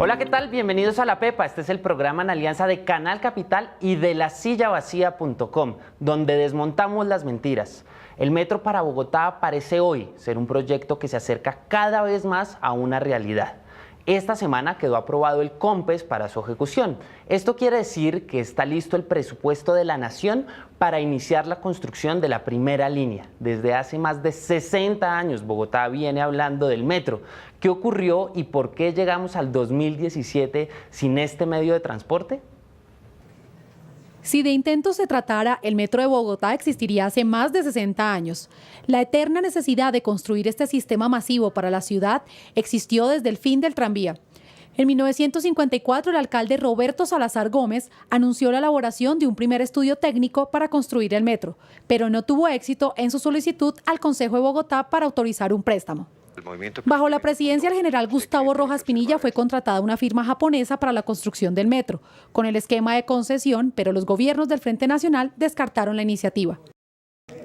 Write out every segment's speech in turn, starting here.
Hola, ¿qué tal? Bienvenidos a La Pepa. Este es el programa en alianza de Canal Capital y de lasillavacía.com, donde desmontamos las mentiras. El metro para Bogotá parece hoy ser un proyecto que se acerca cada vez más a una realidad. Esta semana quedó aprobado el COMPES para su ejecución. Esto quiere decir que está listo el presupuesto de la Nación para iniciar la construcción de la primera línea. Desde hace más de 60 años Bogotá viene hablando del metro. ¿Qué ocurrió y por qué llegamos al 2017 sin este medio de transporte? Si de intentos se tratara, el metro de Bogotá existiría hace más de 60 años. La eterna necesidad de construir este sistema masivo para la ciudad existió desde el fin del tranvía. En 1954, el alcalde Roberto Salazar Gómez anunció la elaboración de un primer estudio técnico para construir el metro, pero no tuvo éxito en su solicitud al Consejo de Bogotá para autorizar un préstamo. Bajo la presidencia del general Gustavo Rojas Pinilla fue contratada una firma japonesa para la construcción del metro, con el esquema de concesión, pero los gobiernos del Frente Nacional descartaron la iniciativa.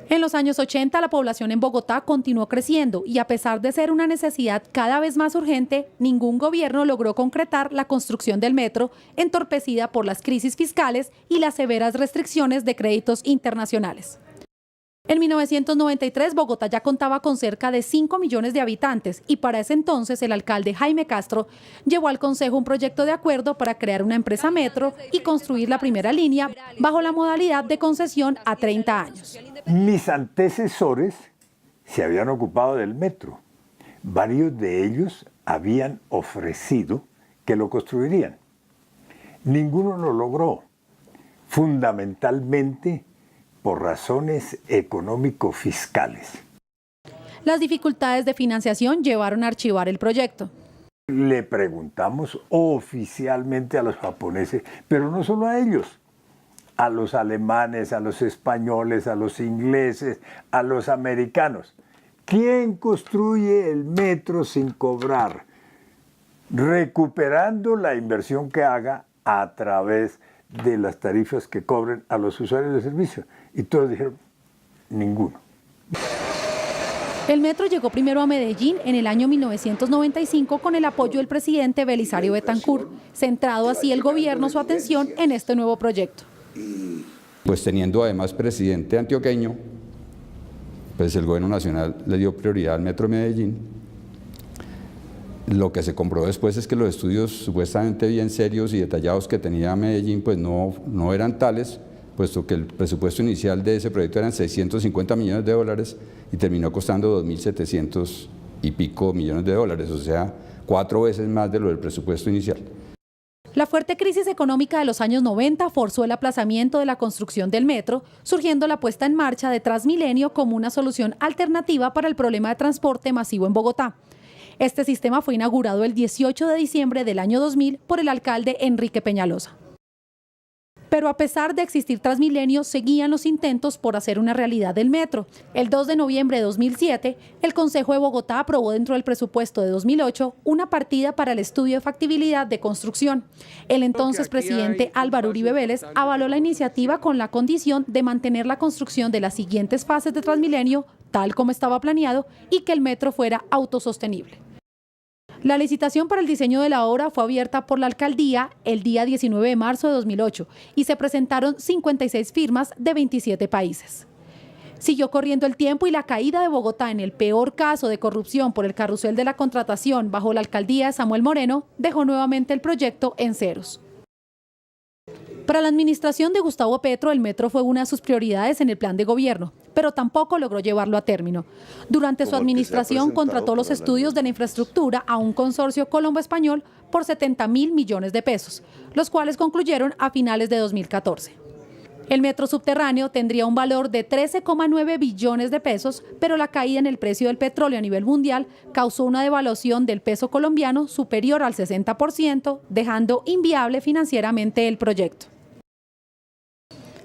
En los años 80 la población en Bogotá continuó creciendo y a pesar de ser una necesidad cada vez más urgente, ningún gobierno logró concretar la construcción del metro, entorpecida por las crisis fiscales y las severas restricciones de créditos internacionales. En 1993, Bogotá ya contaba con cerca de 5 millones de habitantes y para ese entonces el alcalde Jaime Castro llevó al Consejo un proyecto de acuerdo para crear una empresa metro y construir la primera línea bajo la modalidad de concesión a 30 años. Mis antecesores se habían ocupado del metro. Varios de ellos habían ofrecido que lo construirían. Ninguno lo logró, fundamentalmente por razones económico-fiscales. Las dificultades de financiación llevaron a archivar el proyecto. Le preguntamos oficialmente a los japoneses, pero no solo a ellos, a los alemanes, a los españoles, a los ingleses, a los americanos. ¿Quién construye el metro sin cobrar? Recuperando la inversión que haga a través de las tarifas que cobren a los usuarios de servicio. Y todos dijeron, ninguno. El metro llegó primero a Medellín en el año 1995 con el apoyo del presidente Belisario Betancur, centrado así el gobierno su atención en este nuevo proyecto. Pues teniendo además presidente antioqueño, pues el gobierno nacional le dio prioridad al metro de Medellín. Lo que se comprobó después es que los estudios supuestamente bien serios y detallados que tenía Medellín pues no eran tales, puesto que el presupuesto inicial de ese proyecto eran 650 millones de dólares y terminó costando 2.700 y pico millones de dólares, o sea, 4 veces más de lo del presupuesto inicial. La fuerte crisis económica de los años 90 forzó el aplazamiento de la construcción del metro, surgiendo la puesta en marcha de Transmilenio como una solución alternativa para el problema de transporte masivo en Bogotá. Este sistema fue inaugurado el 18 de diciembre del año 2000 por el alcalde Enrique Peñalosa. Pero a pesar de existir Transmilenio, seguían los intentos por hacer una realidad del metro. El 2 de noviembre de 2007, el Consejo de Bogotá aprobó dentro del presupuesto de 2008 una partida para el estudio de factibilidad de construcción. El entonces presidente Álvaro Uribe Vélez avaló la iniciativa con la condición de mantener la construcción de las siguientes fases de Transmilenio, tal como estaba planeado, y que el metro fuera autosostenible. La licitación para el diseño de la obra fue abierta por la alcaldía el día 19 de marzo de 2008 y se presentaron 56 firmas de 27 países. Siguió corriendo el tiempo y la caída de Bogotá en el peor caso de corrupción por el carrusel de la contratación bajo la alcaldía de Samuel Moreno dejó nuevamente el proyecto en ceros. Para la administración de Gustavo Petro, el metro fue una de sus prioridades en el plan de gobierno, pero tampoco logró llevarlo a término. Durante su administración contrató los estudios de la infraestructura a un consorcio colombo-español por 70.000 millones de pesos, los cuales concluyeron a finales de 2014. El metro subterráneo tendría un valor de 13,9 billones de pesos, pero la caída en el precio del petróleo a nivel mundial causó una devaluación del peso colombiano superior al 60%, dejando inviable financieramente el proyecto.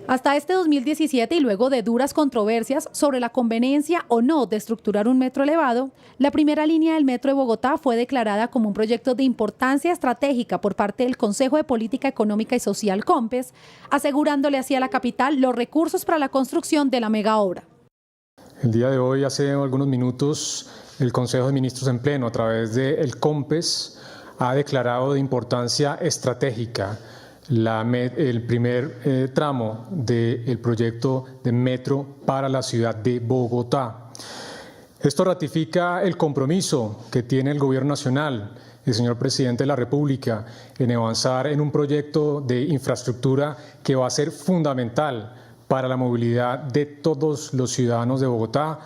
Hasta este 2017 y luego de duras controversias sobre la conveniencia o no de estructurar un metro elevado, la primera línea del metro de Bogotá fue declarada como un proyecto de importancia estratégica por parte del Consejo de Política Económica y Social COMPES, asegurándole así a la capital los recursos para la construcción de la megaobra. El día de hoy, hace algunos minutos, el Consejo de Ministros en pleno, a través del COMPES, ha declarado de importancia estratégica el primer tramo del proyecto de metro para la ciudad de Bogotá. Esto ratifica el compromiso que tiene el Gobierno Nacional, el señor Presidente de la República, en avanzar en un proyecto de infraestructura que va a ser fundamental para la movilidad de todos los ciudadanos de Bogotá.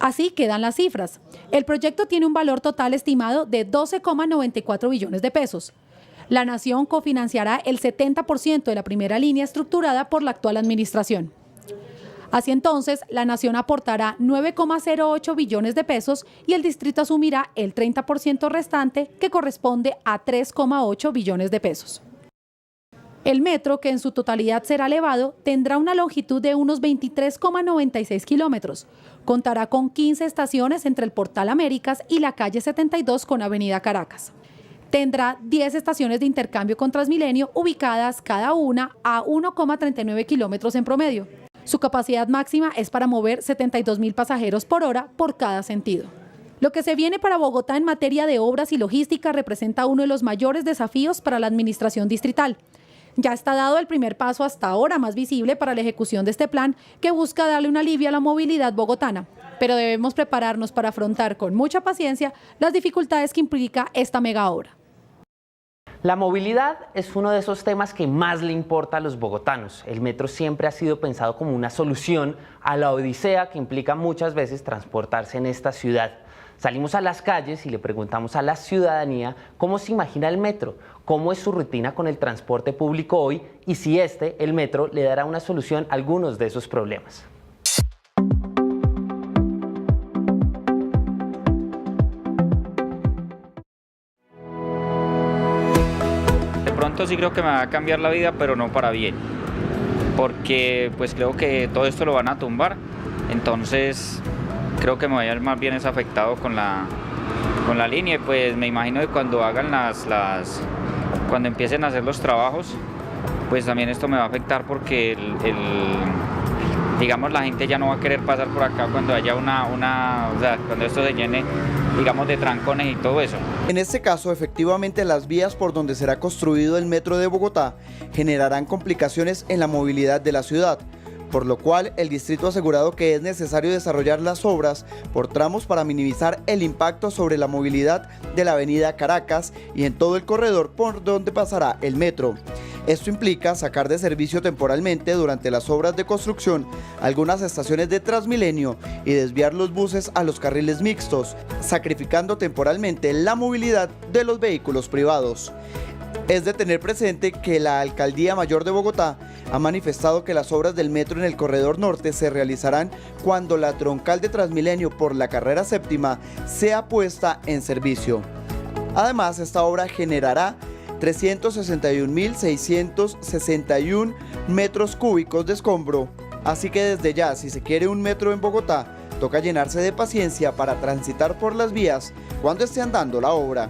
Así quedan las cifras. El proyecto tiene un valor total estimado de 12,94 billones de pesos. La Nación cofinanciará el 70% de la primera línea estructurada por la actual administración. Así entonces, la Nación aportará 9,08 billones de pesos y el distrito asumirá el 30% restante, que corresponde a 3,8 billones de pesos. El metro, que en su totalidad será elevado, tendrá una longitud de unos 23,96 kilómetros. Contará con 15 estaciones entre el Portal Américas y la calle 72 con Avenida Caracas. Tendrá 10 estaciones de intercambio con Transmilenio, ubicadas cada una a 1,39 kilómetros en promedio. Su capacidad máxima es para mover 72.000 pasajeros por hora por cada sentido. Lo que se viene para Bogotá en materia de obras y logística representa uno de los mayores desafíos para la administración distrital. Ya está dado el primer paso hasta ahora más visible para la ejecución de este plan, que busca darle un alivio a la movilidad bogotana. Pero debemos prepararnos para afrontar con mucha paciencia las dificultades que implica esta mega obra. La movilidad es uno de esos temas que más le importa a los bogotanos. El metro siempre ha sido pensado como una solución a la odisea que implica muchas veces transportarse en esta ciudad. Salimos a las calles y le preguntamos a la ciudadanía cómo se imagina el metro, cómo es su rutina con el transporte público hoy y si el metro, le dará una solución a algunos de esos problemas. De pronto sí creo que me va a cambiar la vida, pero no para bien, porque pues creo que todo esto lo van a tumbar, entonces creo que me voy a ir más bien afectado con la línea, y pues me imagino que cuando hagan cuando empiecen a hacer los trabajos, pues también esto me va a afectar, porque digamos, la gente ya no va a querer pasar por acá cuando haya o sea, cuando esto se llene, digamos, de trancones y todo eso. En este caso, efectivamente, las vías por donde será construido el metro de Bogotá generarán complicaciones en la movilidad de la ciudad, por lo cual el distrito ha asegurado que es necesario desarrollar las obras por tramos para minimizar el impacto sobre la movilidad de la avenida Caracas y en todo el corredor por donde pasará el metro. Esto implica sacar de servicio temporalmente durante las obras de construcción algunas estaciones de Transmilenio y desviar los buses a los carriles mixtos, sacrificando temporalmente la movilidad de los vehículos privados. Es de tener presente que la Alcaldía Mayor de Bogotá ha manifestado que las obras del metro en el corredor norte se realizarán cuando la troncal de Transmilenio por la carrera séptima sea puesta en servicio. Además, esta obra generará 361.661 metros cúbicos de escombro, así que desde ya, si se quiere un metro en Bogotá, toca llenarse de paciencia para transitar por las vías cuando esté andando la obra.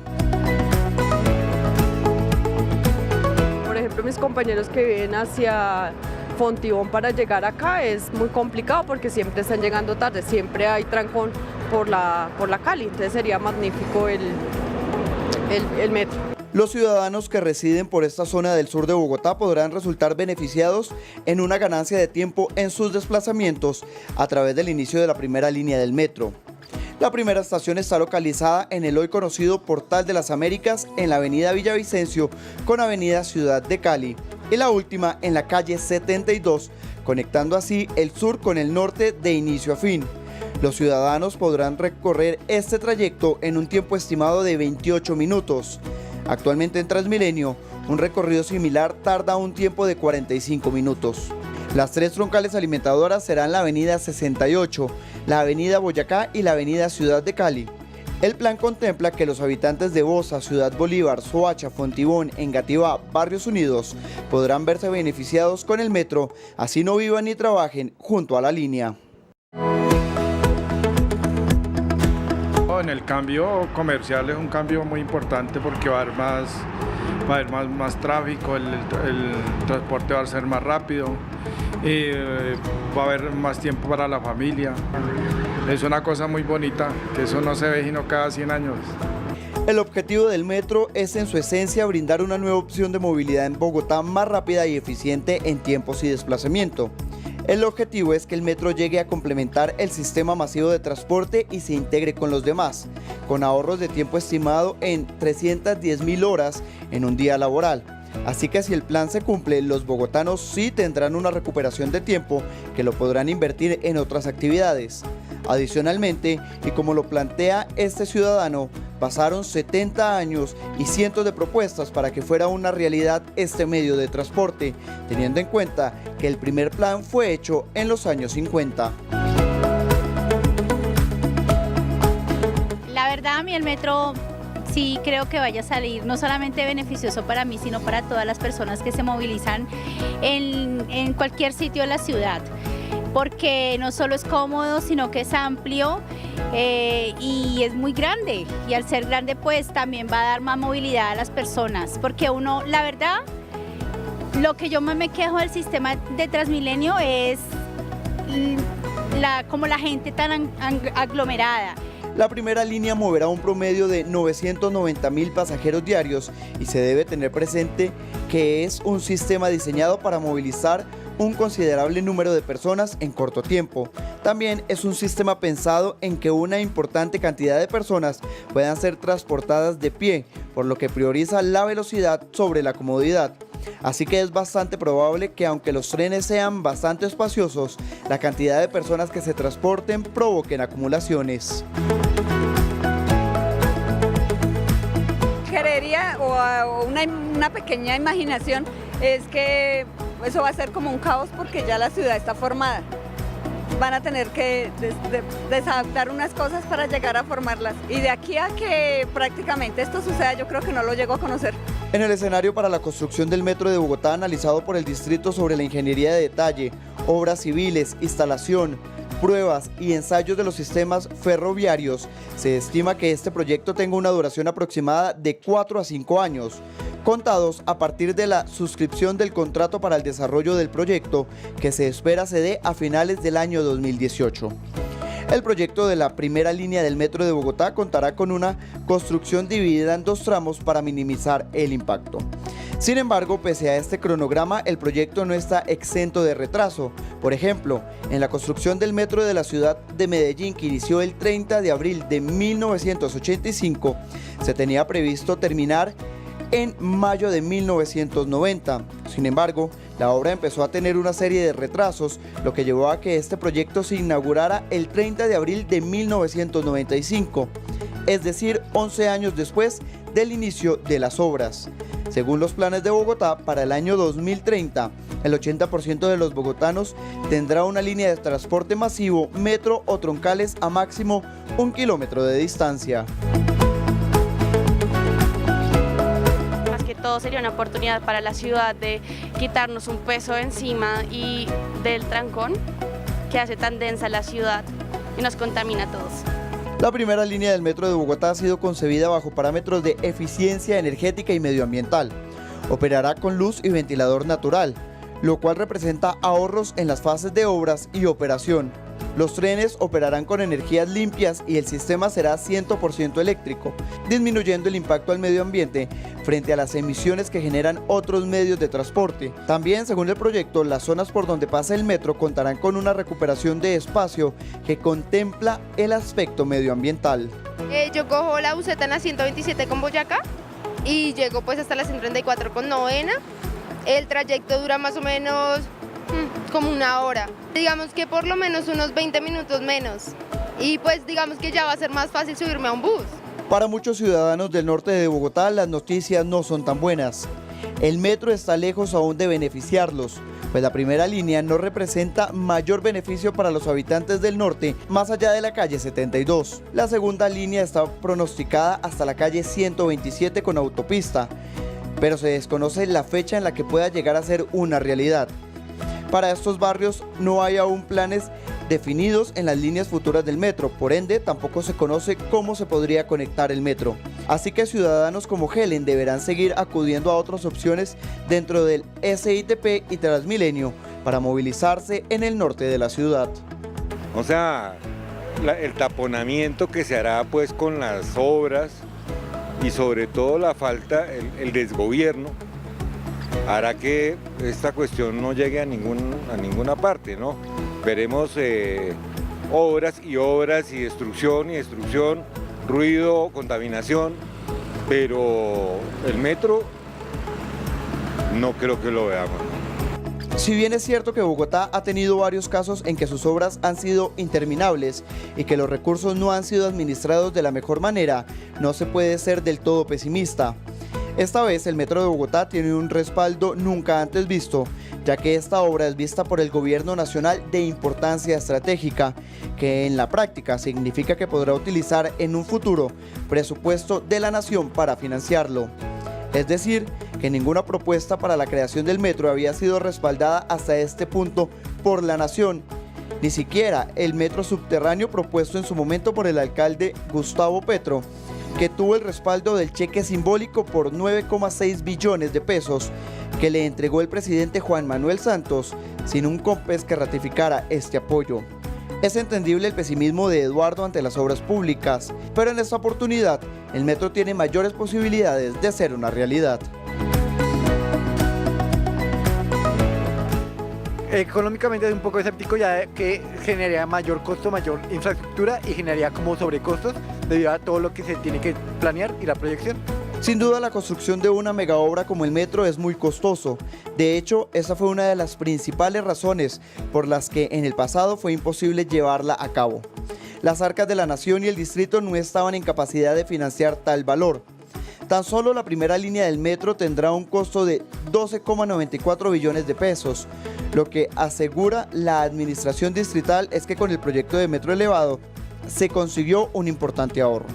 Por ejemplo, mis compañeros que viven hacia Fontibón para llegar acá es muy complicado porque siempre están llegando tarde, siempre hay trancón por la Cali, entonces sería magnífico el metro. Los ciudadanos que residen por esta zona del sur de Bogotá podrán resultar beneficiados en una ganancia de tiempo en sus desplazamientos a través del inicio de la primera línea del metro. La primera estación está localizada en el hoy conocido Portal de las Américas en la avenida Villavicencio con avenida Ciudad de Cali, y la última en la calle 72, conectando así el sur con el norte de inicio a fin. Los ciudadanos podrán recorrer este trayecto en un tiempo estimado de 28 minutos. Actualmente en Transmilenio, un recorrido similar tarda un tiempo de 45 minutos. Las tres troncales alimentadoras serán la avenida 68, la avenida Boyacá y la avenida Ciudad de Cali. El plan contempla que los habitantes de Bosa, Ciudad Bolívar, Soacha, Fontibón, Engativá, Barrios Unidos podrán verse beneficiados con el metro, así no vivan ni trabajen junto a la línea. En el cambio comercial es un cambio muy importante porque va a haber más tráfico, el transporte va a ser más rápido, va a haber más tiempo para la familia. Es una cosa muy bonita, que eso no se ve sino cada 100 años. El objetivo del metro es en su esencia brindar una nueva opción de movilidad en Bogotá más rápida y eficiente en tiempos y desplazamiento. El objetivo es que el metro llegue a complementar el sistema masivo de transporte y se integre con los demás, con ahorros de tiempo estimado en 310.000 horas en un día laboral. Así que si el plan se cumple, los bogotanos sí tendrán una recuperación de tiempo que lo podrán invertir en otras actividades. Adicionalmente, y como lo plantea este ciudadano, pasaron 70 años y cientos de propuestas para que fuera una realidad este medio de transporte, teniendo en cuenta que el primer plan fue hecho en los años 50. La verdad, a mí el metro sí creo que vaya a salir no solamente beneficioso para mí, sino para todas las personas que se movilizan en cualquier sitio de la ciudad, porque no solo es cómodo, sino que es amplio y es muy grande, y al ser grande pues también va a dar más movilidad a las personas, porque uno, la verdad, lo que yo más me quejo del sistema de Transmilenio es como la gente tan aglomerada. La primera línea moverá un promedio de 990.000 pasajeros diarios y se debe tener presente que es un sistema diseñado para movilizar un considerable número de personas en corto tiempo. También es un sistema pensado en que una importante cantidad de personas puedan ser transportadas de pie, por lo que prioriza la velocidad sobre la comodidad. Así que es bastante probable que aunque los trenes sean bastante espaciosos, la cantidad de personas que se transporten provoquen acumulaciones. Creería, o una pequeña imaginación, es que eso va a ser como un caos porque ya la ciudad está formada. Van a tener que desadaptar unas cosas para llegar a formarlas. Y de aquí a que prácticamente esto suceda, yo creo que no lo llego a conocer. En el escenario para la construcción del metro de Bogotá, analizado por el distrito sobre la ingeniería de detalle, obras civiles, instalación, pruebas y ensayos de los sistemas ferroviarios, se estima que este proyecto tenga una duración aproximada de 4 a 5 años, contados a partir de la suscripción del contrato para el desarrollo del proyecto, que se espera se dé a finales del año 2018. El proyecto de la primera línea del metro de Bogotá contará con una construcción dividida en 2 tramos para minimizar el impacto. Sin embargo, pese a este cronograma, el proyecto no está exento de retraso. Por ejemplo, en la construcción del metro de la ciudad de Medellín, que inició el 30 de abril de 1985, se tenía previsto terminar en mayo de 1990. Sin embargo, la obra empezó a tener una serie de retrasos, lo que llevó a que este proyecto se inaugurara el 30 de abril de 1995, es decir, 11 años después del inicio de las obras. Según los planes de Bogotá, para el año 2030, el 80% de los bogotanos tendrá una línea de transporte masivo, metro o troncales a máximo 1 kilómetro de distancia. Todo sería una oportunidad para la ciudad de quitarnos un peso encima y del trancón que hace tan densa la ciudad y nos contamina a todos. La primera línea del metro de Bogotá ha sido concebida bajo parámetros de eficiencia energética y medioambiental. Operará con luz y ventilador natural, lo cual representa ahorros en las fases de obras y operación. Los trenes operarán con energías limpias y el sistema será 100% eléctrico, disminuyendo el impacto al medio ambiente frente a las emisiones que generan otros medios de transporte. También, según el proyecto, las zonas por donde pasa el metro contarán con una recuperación de espacio que contempla el aspecto medioambiental. Yo cojo la buseta en la 127 con Boyacá y llego pues hasta la 134 con Novena. El trayecto dura más o menos como 1 hora. Digamos que por lo menos unos 20 minutos menos. Y pues digamos que ya va a ser más fácil subirme a un bus. Para muchos ciudadanos del norte de Bogotá, las noticias no son tan buenas. El metro está lejos aún de beneficiarlos, pues la primera línea no representa mayor beneficio para los habitantes del norte más allá de la calle 72. La segunda línea está pronosticada hasta la calle 127 con autopista, pero se desconoce la fecha en la que pueda llegar a ser una realidad. Para estos barrios no hay aún planes definidos en las líneas futuras del metro, por ende tampoco se conoce cómo se podría conectar el metro. Así que ciudadanos como Helen deberán seguir acudiendo a otras opciones dentro del SITP y Transmilenio para movilizarse en el norte de la ciudad. O sea, el taponamiento que se hará pues con las obras y sobre todo la falta, el desgobierno, hará que esta cuestión no llegue a ninguna parte, ¿no? Veremos obras y obras y destrucción, ruido, contaminación, pero el metro no creo que lo veamos. Si bien es cierto que Bogotá ha tenido varios casos en que sus obras han sido interminables y que los recursos no han sido administrados de la mejor manera, no se puede ser del todo pesimista. Esta vez el Metro de Bogotá tiene un respaldo nunca antes visto, ya que esta obra es vista por el Gobierno Nacional de importancia estratégica, que en la práctica significa que podrá utilizar en un futuro presupuesto de la nación para financiarlo. Es decir, que ninguna propuesta para la creación del metro había sido respaldada hasta este punto por la nación. Ni siquiera el metro subterráneo propuesto en su momento por el alcalde Gustavo Petro, que tuvo el respaldo del cheque simbólico por 9,6 billones de pesos que le entregó el presidente Juan Manuel Santos, sin un COMPES que ratificara este apoyo. Es entendible el pesimismo de Eduardo ante las obras públicas, pero en esta oportunidad el metro tiene mayores posibilidades de ser una realidad. Económicamente es un poco escéptico, ya que generaría mayor costo, mayor infraestructura y generaría como sobrecostos debido a todo lo que se tiene que planear y la proyección. Sin duda, la construcción de una megaobra como el metro es muy costoso. De hecho, esa fue una de las principales razones por las que en el pasado fue imposible llevarla a cabo. Las arcas de la nación y el distrito no estaban en capacidad de financiar tal valor. Tan solo la primera línea del metro tendrá un costo de 12,94 billones de pesos. Lo que asegura la administración distrital es que con el proyecto de metro elevado se consiguió un importante ahorro.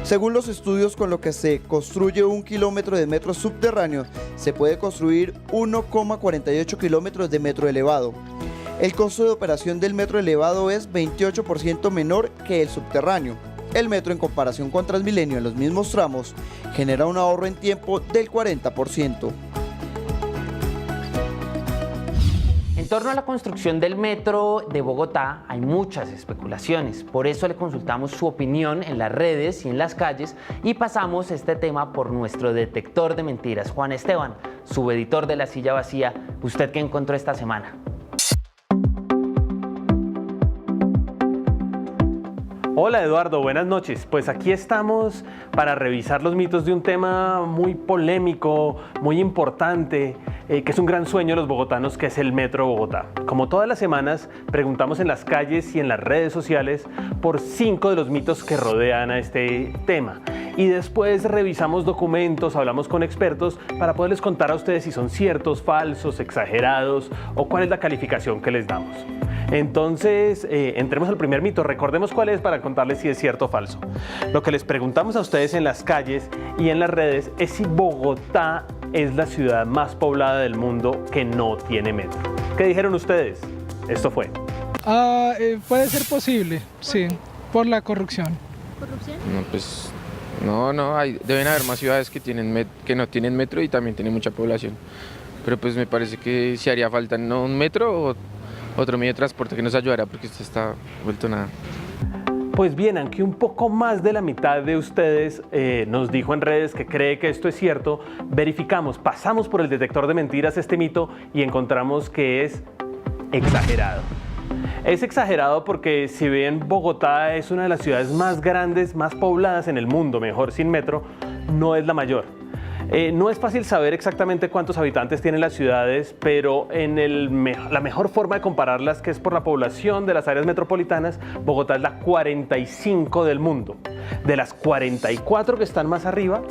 Según los estudios, con lo que se construye 1 kilómetro de metro subterráneo, se puede construir 1,48 kilómetros de metro elevado. El costo de operación del metro elevado es 28% menor que el subterráneo. El metro, en comparación con Transmilenio en los mismos tramos, genera un ahorro en tiempo del 40%. En torno a la construcción del metro de Bogotá hay muchas especulaciones, por eso le consultamos su opinión en las redes y en las calles y pasamos este tema por nuestro detector de mentiras. Juan Esteban, subeditor de La Silla Vacía, ¿usted qué encontró esta semana? Hola Eduardo, buenas noches. Pues aquí estamos para revisar los mitos de un tema muy polémico, muy importante, que es un gran sueño de los bogotanos, que es el Metro Bogotá. Como todas las semanas, preguntamos en las calles y en las redes sociales por 5 de los mitos que rodean a este tema. Y después revisamos documentos, hablamos con expertos para poderles contar a ustedes si son ciertos, falsos, exagerados o cuál es la calificación que les damos. Entonces, entremos al primer mito. Recordemos cuál es para contarles si es cierto o falso. Lo que les preguntamos a ustedes en las calles y en las redes es si Bogotá es la ciudad más poblada del mundo que no tiene metro. ¿Qué dijeron ustedes? Esto fue. Puede ser posible, sí, por la corrupción. ¿Corrupción? No, pues no, deben haber más ciudades que no tienen metro y también tienen mucha población. Pero pues me parece que si haría falta no un metro o otro medio de transporte que nos ayudará, porque esto está vuelto nada. Pues bien, aunque un poco más de la mitad de ustedes nos dijo en redes que cree que esto es cierto, verificamos, pasamos por el detector de mentiras este mito y encontramos que es exagerado. Es exagerado porque si bien Bogotá es una de las ciudades más grandes, más pobladas en el mundo, mejor sin metro, no es la mayor. No es fácil saber exactamente cuántos habitantes tienen las ciudades, pero la mejor forma de compararlas, que es por la población de las áreas metropolitanas, Bogotá es la 45 del mundo. De las 44 que están más arriba,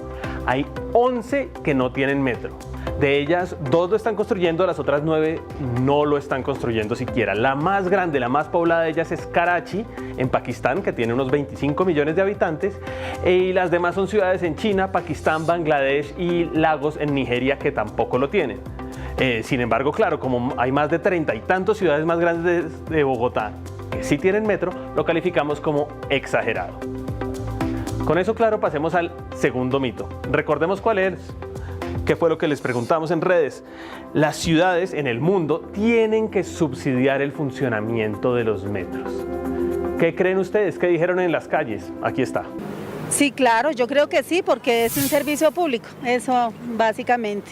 hay 11 que no tienen metro. De ellas, 2 lo están construyendo, las otras 9 no lo están construyendo siquiera. La más grande, la más poblada de ellas es Karachi, en Pakistán, que tiene unos 25 millones de habitantes, y las demás son ciudades en China, Pakistán, Bangladesh y Lagos en Nigeria, que tampoco lo tienen. Sin embargo, claro, como hay más de 30 y tantos ciudades más grandes de Bogotá que sí tienen metro, lo calificamos como exagerado. Con eso claro, pasemos al segundo mito. Recordemos cuál es. ¿Qué fue lo que les preguntamos en redes? Las ciudades en el mundo tienen que subsidiar el funcionamiento de los metros. ¿Qué creen ustedes? ¿Qué dijeron en las calles? Aquí está. Sí, claro, yo creo que sí, porque es un servicio público, eso básicamente.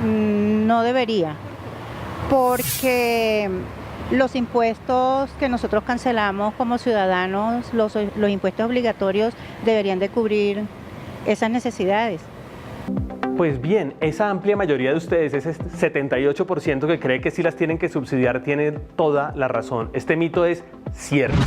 No debería, porque los impuestos que nosotros cancelamos como ciudadanos, los impuestos obligatorios, deberían de cubrir esas necesidades. Pues bien, esa amplia mayoría de ustedes, ese 78% que cree que sí las tienen que subsidiar, tiene toda la razón. Este mito es cierto.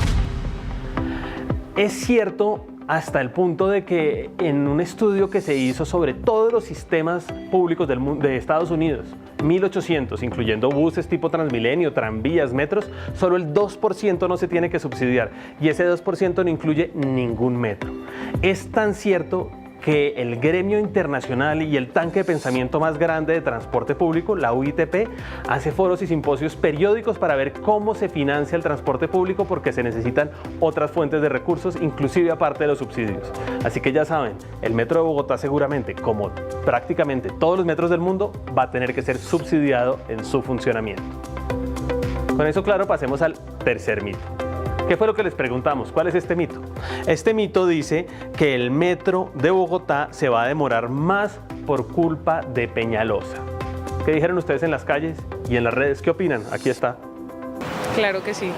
Es cierto hasta el punto de que en un estudio que se hizo sobre todos los sistemas públicos de Estados Unidos, 1.800, incluyendo buses tipo Transmilenio, tranvías, metros, solo el 2% no se tiene que subsidiar y ese 2% no incluye ningún metro. Es tan cierto que el gremio internacional y el tanque de pensamiento más grande de transporte público, la UITP, hace foros y simposios periódicos para ver cómo se financia el transporte público porque se necesitan otras fuentes de recursos, inclusive aparte de los subsidios. Así que ya saben, el metro de Bogotá seguramente, como prácticamente todos los metros del mundo, va a tener que ser subsidiado en su funcionamiento. Con eso claro, pasemos al tercer mito. ¿Qué fue lo que les preguntamos? ¿Cuál es este mito? Este mito dice que el metro de Bogotá se va a demorar más por culpa de Peñalosa. ¿Qué dijeron ustedes en las calles y en las redes? ¿Qué opinan? Aquí está. Claro que sí.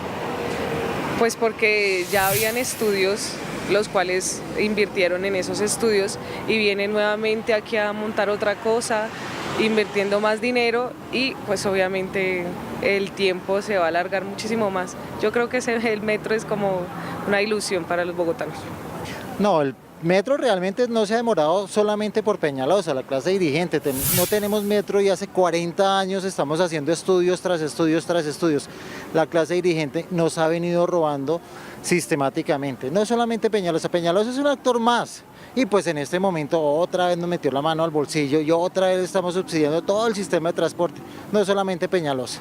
Pues porque ya habían estudios los cuales invirtieron en esos estudios y vienen nuevamente aquí a montar otra cosa, invirtiendo más dinero y pues obviamente el tiempo se va a alargar muchísimo más. Yo creo que el metro es como una ilusión para los bogotanos. No, el metro realmente no se ha demorado solamente por Peñalosa, la clase dirigente. No tenemos metro y hace 40 años estamos haciendo estudios tras estudios tras estudios. La clase dirigente nos ha venido robando sistemáticamente. No solamente Peñalosa, Peñalosa es un actor más. Y pues en este momento otra vez nos metió la mano al bolsillo y otra vez estamos subsidiando todo el sistema de transporte, no solamente Peñalosa.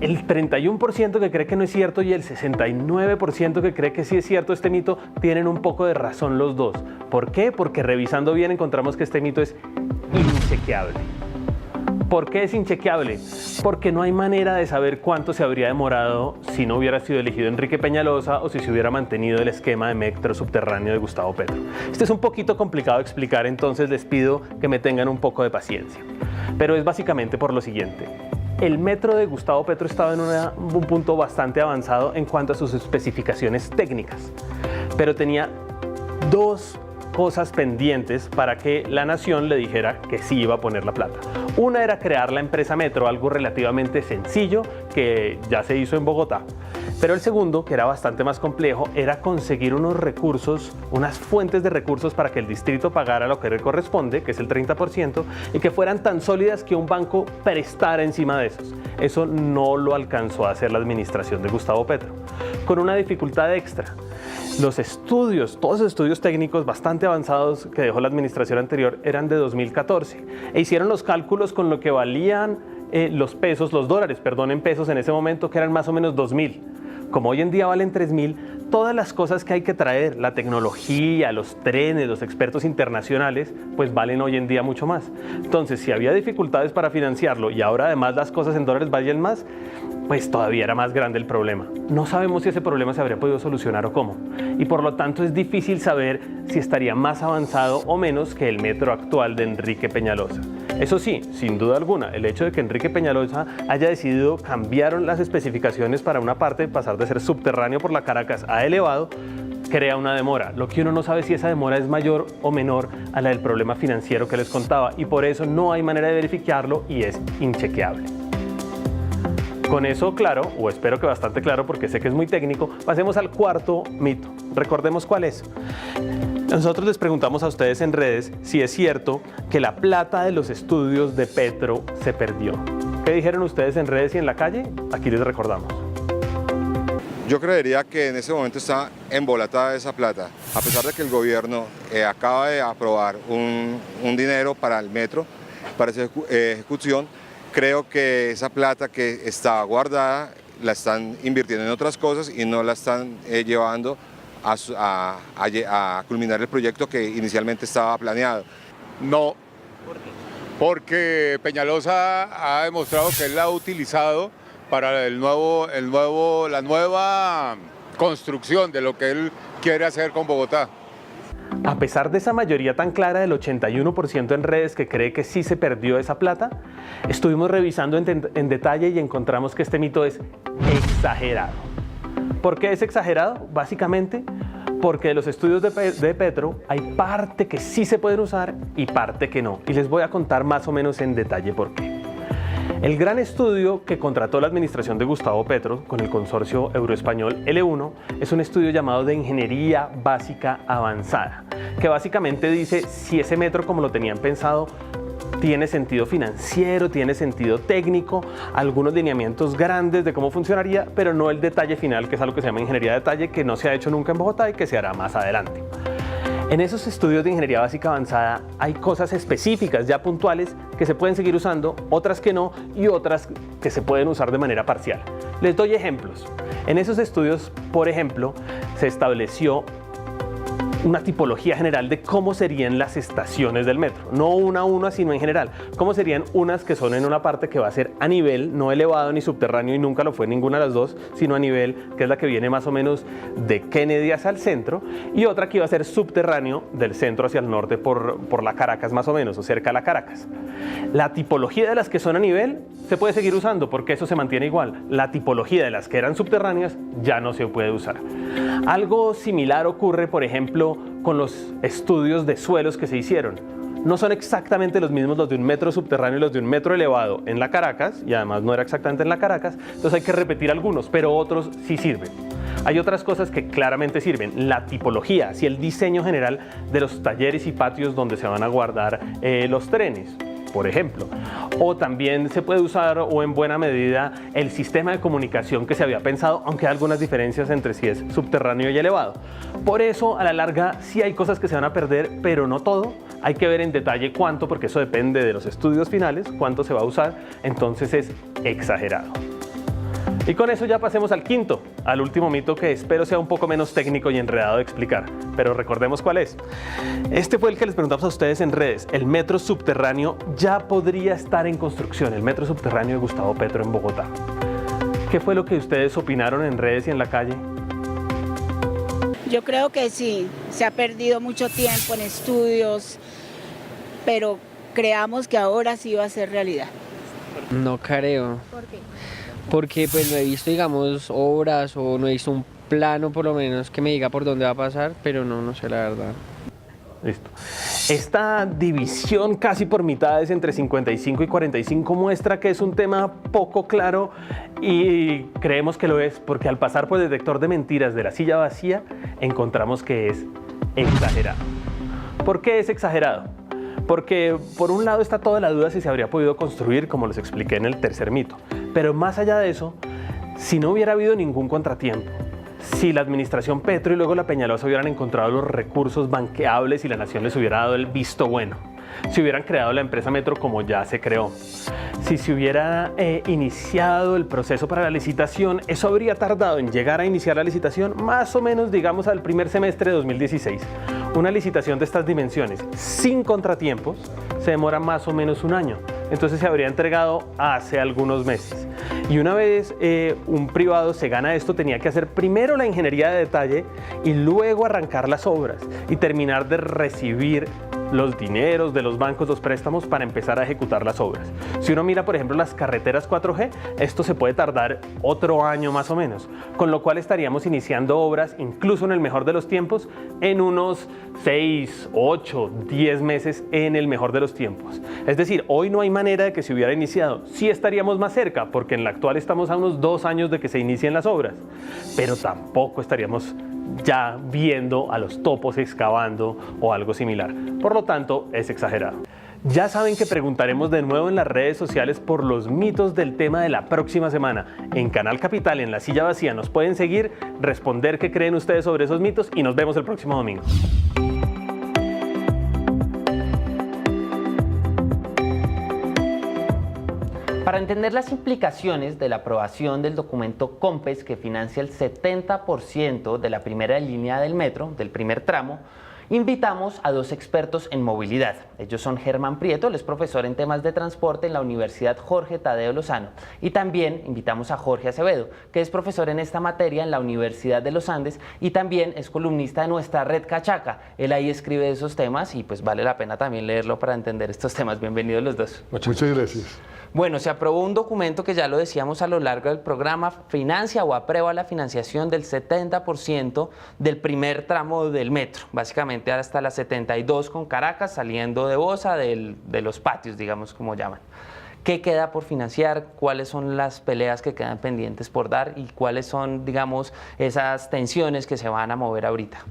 El 31% que cree que no es cierto y el 69% que cree que sí es cierto este mito tienen un poco de razón los dos. ¿Por qué? Porque revisando bien encontramos que este mito es inchequeable. ¿Por qué es inchequeable? Porque no hay manera de saber cuánto se habría demorado si no hubiera sido elegido Enrique Peñalosa o si se hubiera mantenido el esquema de metro subterráneo de Gustavo Petro. Este es un poquito complicado de explicar, entonces les pido que me tengan un poco de paciencia. Pero es básicamente por lo siguiente. El metro de Gustavo Petro estaba en un punto bastante avanzado en cuanto a sus especificaciones técnicas, pero tenía dos cosas pendientes para que la nación le dijera que sí iba a poner la plata. Una era crear la empresa Metro, algo relativamente sencillo que ya se hizo en Bogotá. Pero el segundo, que era bastante más complejo, era conseguir unos recursos, unas fuentes de recursos para que el distrito pagara lo que le corresponde, que es el 30%, y que fueran tan sólidas que un banco prestara encima de esos. Eso no lo alcanzó a hacer la administración de Gustavo Petro, con una dificultad extra. Los estudios, todos los estudios técnicos bastante avanzados que dejó la administración anterior eran de 2014 e hicieron los cálculos con lo que valían los dólares en pesos en ese momento, que eran más o menos 2.000. Como hoy en día valen 3.000, todas las cosas que hay que traer, la tecnología, los trenes, los expertos internacionales, pues valen hoy en día mucho más. Entonces, si había dificultades para financiarlo y ahora además las cosas en dólares valen más, pues todavía era más grande el problema. No sabemos si ese problema se habría podido solucionar o cómo. Y por lo tanto es difícil saber si estaría más avanzado o menos que el metro actual de Enrique Peñalosa. Eso sí, sin duda alguna, el hecho de que Enrique Peñalosa haya decidido cambiar las especificaciones para una parte, pasar de ser subterráneo por la Caracas a elevado, crea una demora. Lo que uno no sabe si esa demora es mayor o menor a la del problema financiero que les contaba y por eso no hay manera de verificarlo y es inchequeable. Con eso claro, o espero que bastante claro porque sé que es muy técnico, pasemos al cuarto mito. Recordemos cuál es. Nosotros les preguntamos a ustedes en redes si es cierto que la plata de los estudios de Petro se perdió. ¿Qué dijeron ustedes en redes y en la calle? Aquí les recordamos. Yo creería que en ese momento está embolatada esa plata, a pesar de que el gobierno acaba de aprobar un dinero para el metro, para esa ejecución. Creo que esa plata que está guardada la están invirtiendo en otras cosas y no la están llevando a culminar el proyecto que inicialmente estaba planeado. No, porque Peñalosa ha demostrado que él la ha utilizado para la nueva construcción de lo que él quiere hacer con Bogotá. A pesar de esa mayoría tan clara del 81% en redes que cree que sí se perdió esa plata, estuvimos revisando en detalle y encontramos que este mito es exagerado. ¿Por qué es exagerado? Básicamente porque de los estudios de Petro hay parte que sí se pueden usar y parte que no. Y les voy a contar más o menos en detalle por qué. El gran estudio que contrató la administración de Gustavo Petro con el consorcio euroespañol L1 es un estudio llamado de Ingeniería Básica Avanzada, que básicamente dice si ese metro como lo tenían pensado tiene sentido financiero, tiene sentido técnico, algunos lineamientos grandes de cómo funcionaría, pero no el detalle final, que es algo que se llama ingeniería de detalle, que no se ha hecho nunca en Bogotá y que se hará más adelante. En esos estudios de ingeniería básica avanzada hay cosas específicas ya puntuales que se pueden seguir usando, otras que no y otras que se pueden usar de manera parcial. Les doy ejemplos. En esos estudios, por ejemplo, se estableció una tipología general de cómo serían las estaciones del metro, no una a una, sino en general. Cómo serían unas que son en una parte que va a ser a nivel, no elevado ni subterráneo, y nunca lo fue ninguna de las dos, sino a nivel, que es la que viene más o menos de Kennedy hacia el centro, y otra que iba a ser subterráneo del centro hacia el norte por la Caracas más o menos, o cerca de la Caracas. La tipología de las que son a nivel se puede seguir usando porque eso se mantiene igual. La tipología de las que eran subterráneas ya no se puede usar. Algo similar ocurre, por ejemplo, con los estudios de suelos que se hicieron. No son exactamente los mismos los de un metro subterráneo y los de un metro elevado en la Caracas, y además no era exactamente en la Caracas, entonces hay que repetir algunos, pero otros sí sirven. Hay otras cosas que claramente sirven, la tipología, así el diseño general de los talleres y patios donde se van a guardar los trenes, por ejemplo. O también se puede usar, o en buena medida, el sistema de comunicación que se había pensado, aunque hay algunas diferencias entre si es subterráneo y elevado. Por eso, a la larga, sí hay cosas que se van a perder, pero no todo. Hay que ver en detalle cuánto, porque eso depende de los estudios finales, cuánto se va a usar, entonces es exagerado. Y con eso ya pasemos al quinto, al último mito que espero sea un poco menos técnico y enredado de explicar, pero recordemos cuál es. Este fue el que les preguntamos a ustedes en redes. El metro subterráneo ya podría estar en construcción, el metro subterráneo de Gustavo Petro en Bogotá. ¿Qué fue lo que ustedes opinaron en redes y en la calle? Yo creo que sí, se ha perdido mucho tiempo en estudios, pero creamos que ahora sí va a ser realidad. No creo. ¿Por qué? Porque pues no he visto, digamos, obras o no he visto un plano por lo menos que me diga por dónde va a pasar, pero no sé la verdad. Listo. Esta división casi por mitades entre 55 y 45 muestra que es un tema poco claro y creemos que lo es porque al pasar por el detector de mentiras de la silla vacía encontramos que es exagerado. ¿Por qué es exagerado? Porque por un lado está toda la duda si se habría podido construir, como les expliqué en el tercer mito. Pero más allá de eso, si no hubiera habido ningún contratiempo, si la administración Petro y luego la Peñalosa hubieran encontrado los recursos banqueables y la nación les hubiera dado el visto bueno, si hubieran creado la empresa Metro como ya se creó, si se hubiera iniciado el proceso para la licitación, eso habría tardado en llegar a iniciar la licitación más o menos, digamos, al primer semestre de 2016. Una licitación de estas dimensiones, sin contratiempos, se demora más o menos un año. Entonces se habría entregado hace algunos meses. Y una vez un privado se gana esto, tenía que hacer primero la ingeniería de detalle y luego arrancar las obras y terminar de recibir los dineros de los bancos, los préstamos para empezar a ejecutar las obras. Si uno mira, por ejemplo, las carreteras 4G, esto se puede tardar otro año más o menos, con lo cual estaríamos iniciando obras, incluso en el mejor de los tiempos, en unos 6, 8, 10 meses en el mejor de los tiempos. Es decir, hoy no hay manera de que se hubiera iniciado. Sí estaríamos más cerca, porque en la actual estamos a unos 2 años de que se inicien las obras, pero tampoco estaríamos ya viendo a los topos excavando o algo similar. Por lo tanto, es exagerado. Ya saben que preguntaremos de nuevo en las redes sociales por los mitos del tema de la próxima semana. En Canal Capital, en La Silla Vacía, nos pueden seguir, responder qué creen ustedes sobre esos mitos y nos vemos el próximo domingo. Para entender las implicaciones de la aprobación del documento COMPES que financia el 70% de la primera línea del metro, del primer tramo, invitamos a dos expertos en movilidad. Ellos son Germán Prieto, él es profesor en temas de transporte en la Universidad Jorge Tadeo Lozano. Y también invitamos a Jorge Acevedo, que es profesor en esta materia en la Universidad de los Andes y también es columnista de nuestra red Cachaca. Él ahí escribe esos temas y pues vale la pena también leerlo para entender estos temas. Bienvenidos los dos. Muchas gracias. Bueno, se aprobó un documento que ya lo decíamos a lo largo del programa, financia o aprueba la financiación del 70% del primer tramo del metro, básicamente hasta la 72 con Caracas, saliendo de Bosa, de los patios, digamos, como llaman. ¿Qué queda por financiar? ¿Cuáles son las peleas que quedan pendientes por dar? ¿Y cuáles son, digamos, esas tensiones que se van a mover ahorita?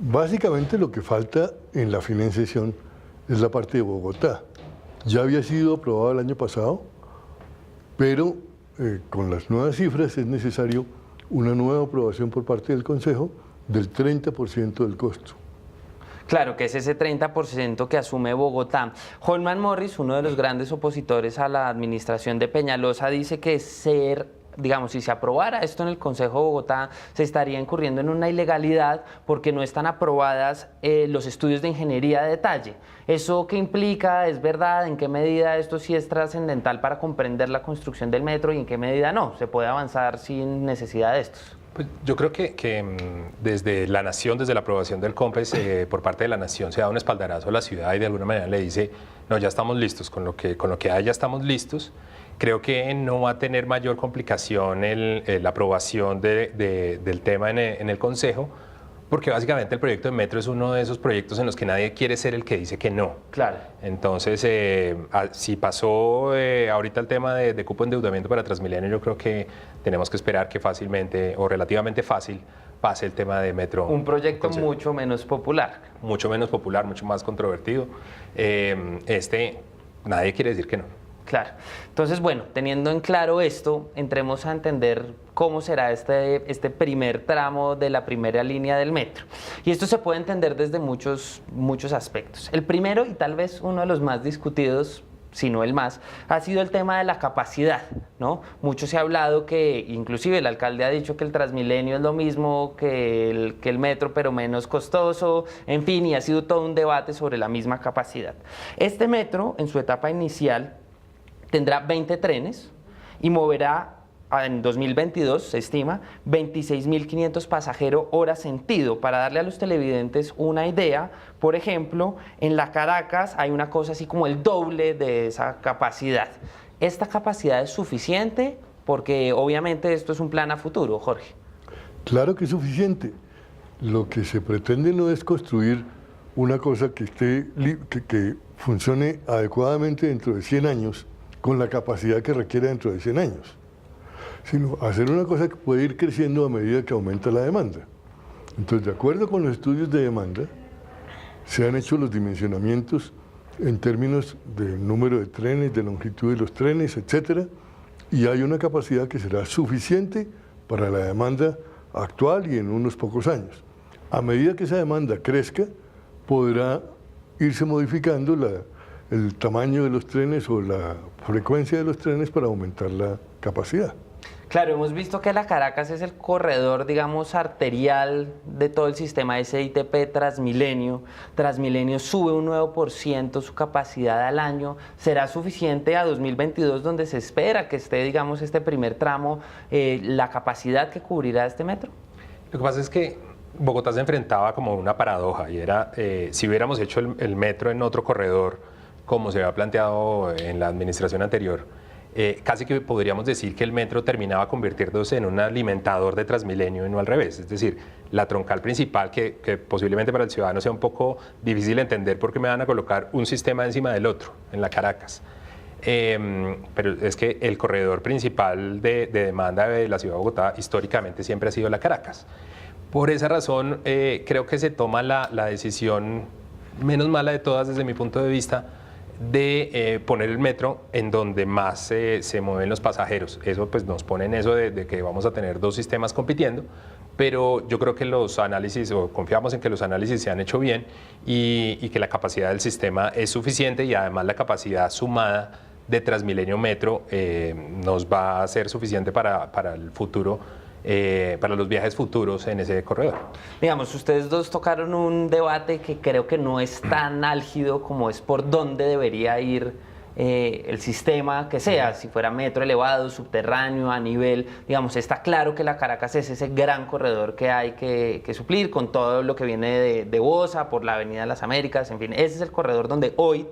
Básicamente lo que falta en la financiación es la parte de Bogotá. Ya había sido aprobado el año pasado, pero con las nuevas cifras es necesario una nueva aprobación por parte del Consejo del 30% del costo. Claro, que es ese 30% que asume Bogotá. Holman Morris, uno de los grandes opositores a la administración de Peñalosa, dice que digamos, si se aprobara esto en el Consejo de Bogotá, se estaría incurriendo en una ilegalidad porque no están aprobadas los estudios de ingeniería de detalle. ¿Eso qué implica? ¿Es verdad? ¿En qué medida esto sí es trascendental para comprender la construcción del metro y en qué medida no? ¿Se puede avanzar sin necesidad de estos? Pues yo creo que desde la Nación, desde la aprobación del COMPES, por parte de la Nación se da un espaldarazo a la ciudad y de alguna manera le dice, no, ya estamos listos, con lo que hay ya estamos listos. Creo que no va a tener mayor complicación la aprobación del tema en el Consejo, porque básicamente el proyecto de metro es uno de esos proyectos en los que nadie quiere ser el que dice que no. Claro. Entonces, si pasó ahorita el tema de cupo de endeudamiento para Transmilenio, yo creo que tenemos que esperar que fácilmente o relativamente fácil pase el tema de metro. Un proyecto mucho menos popular. Mucho menos popular, mucho más controvertido. Nadie quiere decir que no. Claro. Entonces, bueno, teniendo en claro esto, entremos a entender cómo será este primer tramo de la primera línea del metro. Y esto se puede entender desde muchos aspectos. El primero, y tal vez uno de los más discutidos, si no el más, ha sido el tema de la capacidad, ¿no? Mucho se ha hablado que, inclusive el alcalde ha dicho que el Transmilenio es lo mismo que el metro, pero menos costoso, en fin, y ha sido todo un debate sobre la misma capacidad. Este metro, en su etapa inicial, tendrá 20 trenes y moverá en 2022, se estima, 26.500 pasajeros hora sentido. Para darle a los televidentes una idea, por ejemplo, en la Caracas hay una cosa así como el doble de esa capacidad. ¿Esta capacidad es suficiente? Porque obviamente esto es un plan a futuro, Jorge. Claro que es suficiente. Lo que se pretende no es construir una cosa que funcione adecuadamente dentro de 100 años, con la capacidad que requiere dentro de 100 años, sino hacer una cosa que puede ir creciendo a medida que aumenta la demanda. Entonces, de acuerdo con los estudios de demanda, se han hecho los dimensionamientos en términos de número de trenes, de longitud de los trenes, etcétera, y hay una capacidad que será suficiente para la demanda actual y en unos pocos años. A medida que esa demanda crezca, podrá irse modificando el tamaño de los trenes o la frecuencia de los trenes para aumentar la capacidad. Claro, hemos visto que la Caracas es el corredor, digamos, arterial de todo el sistema SITP Transmilenio. Transmilenio sube un 9% su capacidad al año. ¿Será suficiente a 2022, donde se espera que esté, digamos, este primer tramo, la capacidad que cubrirá este metro? Lo que pasa es que Bogotá se enfrentaba como una paradoja y era, si hubiéramos hecho el metro en otro corredor, como se había planteado en la administración anterior, casi que podríamos decir que el metro terminaba convirtiéndose en un alimentador de Transmilenio y no al revés. Es decir, la troncal principal, que posiblemente para el ciudadano sea un poco difícil de entender porque me van a colocar un sistema encima del otro en la Caracas. Pero es que el corredor principal de demanda de la ciudad de Bogotá históricamente siempre ha sido la Caracas. Por esa razón, creo que se toma la decisión menos mala de todas desde mi punto de vista, de poner el metro en donde más se mueven los pasajeros. Eso pues nos pone en eso de que vamos a tener dos sistemas compitiendo, pero yo creo que los análisis, o confiamos en que los análisis se han hecho bien y que la capacidad del sistema es suficiente y además la capacidad sumada de Transmilenio Metro nos va a ser suficiente para el futuro para los viajes futuros en ese corredor. Digamos, ustedes dos tocaron un debate que creo que no es tan álgido como es por dónde debería ir el sistema que sea, si fuera metro elevado, subterráneo, a nivel, digamos, está claro que la Caracas es ese gran corredor que hay que suplir con todo lo que viene de Bosa, por la Avenida de las Américas, en fin, ese es el corredor donde hoy,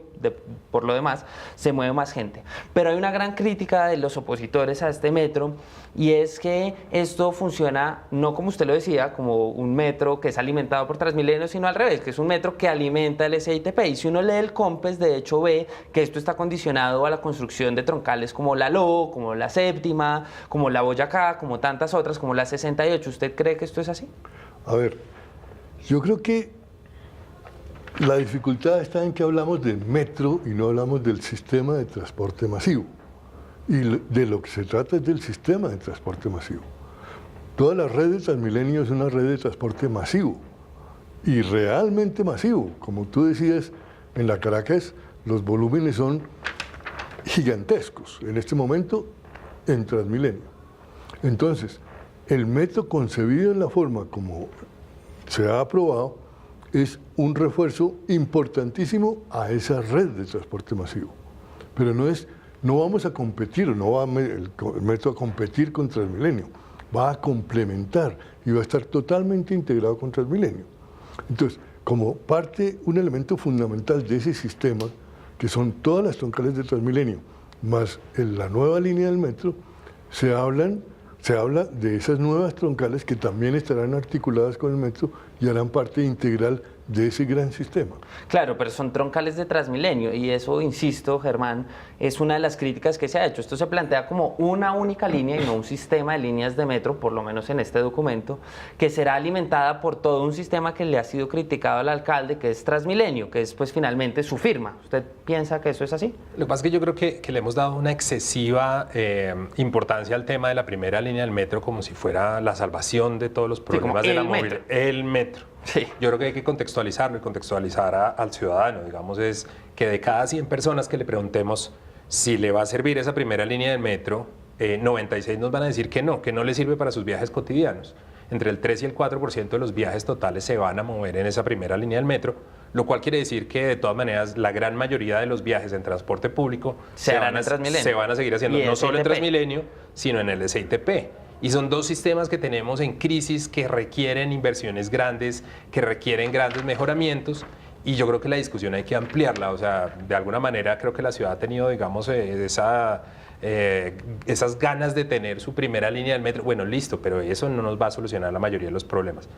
por lo demás, se mueve más gente. Pero hay una gran crítica de los opositores a este metro y es que esto funciona no como usted lo decía, como un metro que es alimentado por Transmilenio, sino al revés, que es un metro que alimenta el SITP. Y si uno lee el COMPES, de hecho ve que esto está condicionado a la construcción de troncales como la LO, como la Séptima, como la Boyacá, como tantas otras, como la 68. ¿Usted cree que esto es así? A ver, yo creo que la dificultad está en que hablamos del metro y no hablamos del sistema de transporte masivo. Y de lo que se trata es del sistema de transporte masivo. Toda la red de Transmilenio es una red de transporte masivo y realmente masivo. Como tú decías, en la Caracas los volúmenes son gigantescos en este momento en Transmilenio. Entonces, el metro concebido en la forma como se ha aprobado es un refuerzo importantísimo a esa red de transporte masivo. Pero no vamos a competir, no va el metro a competir con Transmilenio, va a complementar y va a estar totalmente integrado con Transmilenio. Entonces, como parte, un elemento fundamental de ese sistema, que son todas las troncales de Transmilenio, más la nueva línea del metro, se habla de esas nuevas troncales que también estarán articuladas con el metro y harán parte integral de ese gran sistema. Claro, pero son troncales de Transmilenio y eso, insisto, Germán, es una de las críticas que se ha hecho. Esto se plantea como una única línea y no un sistema de líneas de metro, por lo menos en este documento, que será alimentada por todo un sistema que le ha sido criticado al alcalde, que es Transmilenio, que es pues finalmente su firma. ¿Usted piensa que eso es así? Lo que pasa es que yo creo que le hemos dado una excesiva importancia al tema de la primera línea del metro como si fuera la salvación de todos los problemas de la movilidad. El metro. Sí. Yo creo que hay que contextualizarlo y contextualizar al ciudadano. Digamos, es que de cada 100 personas que le preguntemos si le va a servir esa primera línea del metro, 96 nos van a decir que no le sirve para sus viajes cotidianos. Entre el 3 y el 4% de los viajes totales se van a mover en esa primera línea del metro, lo cual quiere decir que de todas maneras la gran mayoría de los viajes en transporte público se van a seguir haciendo no solo en Transmilenio, sino en el SITP. Y son dos sistemas que tenemos en crisis que requieren inversiones grandes, que requieren grandes mejoramientos y yo creo que la discusión hay que ampliarla. O sea, de alguna manera creo que la ciudad ha tenido, digamos, esas ganas de tener su primera línea del metro. Bueno, listo, pero eso no nos va a solucionar la mayoría de los problemas.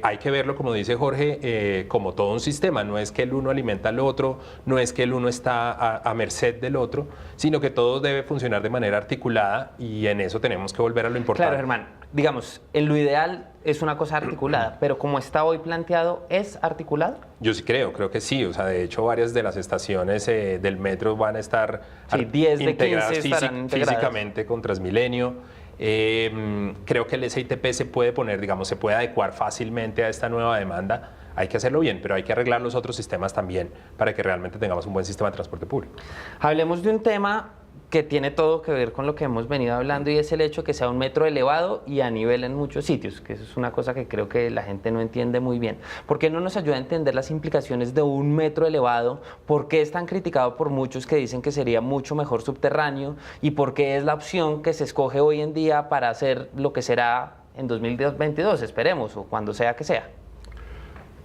Hay que verlo, como dice Jorge, como todo un sistema. No es que el uno alimenta al otro, no es que el uno está a merced del otro, sino que todo debe funcionar de manera articulada y en eso tenemos que volver a lo importante. Claro, Germán. Digamos, en lo ideal es una cosa articulada, pero como está hoy planteado, ¿es articulado? Yo sí creo que sí. O sea, de hecho, varias de las estaciones del metro van a estar 10 de integradas 15 estarán integradas físicamente con Transmilenio. Creo que el SITP se puede poner, digamos, se puede adecuar fácilmente a esta nueva demanda. Hay que hacerlo bien, pero hay que arreglar los otros sistemas también para que realmente tengamos un buen sistema de transporte público. Hablemos de un tema que tiene todo que ver con lo que hemos venido hablando y es el hecho que sea un metro elevado y a nivel en muchos sitios, que eso es una cosa que creo que la gente no entiende muy bien. ¿Por qué no nos ayuda a entender las implicaciones de un metro elevado? ¿Por qué es tan criticado por muchos que dicen que sería mucho mejor subterráneo? ¿Y por qué es la opción que se escoge hoy en día para hacer lo que será en 2022, esperemos, o cuando sea que sea?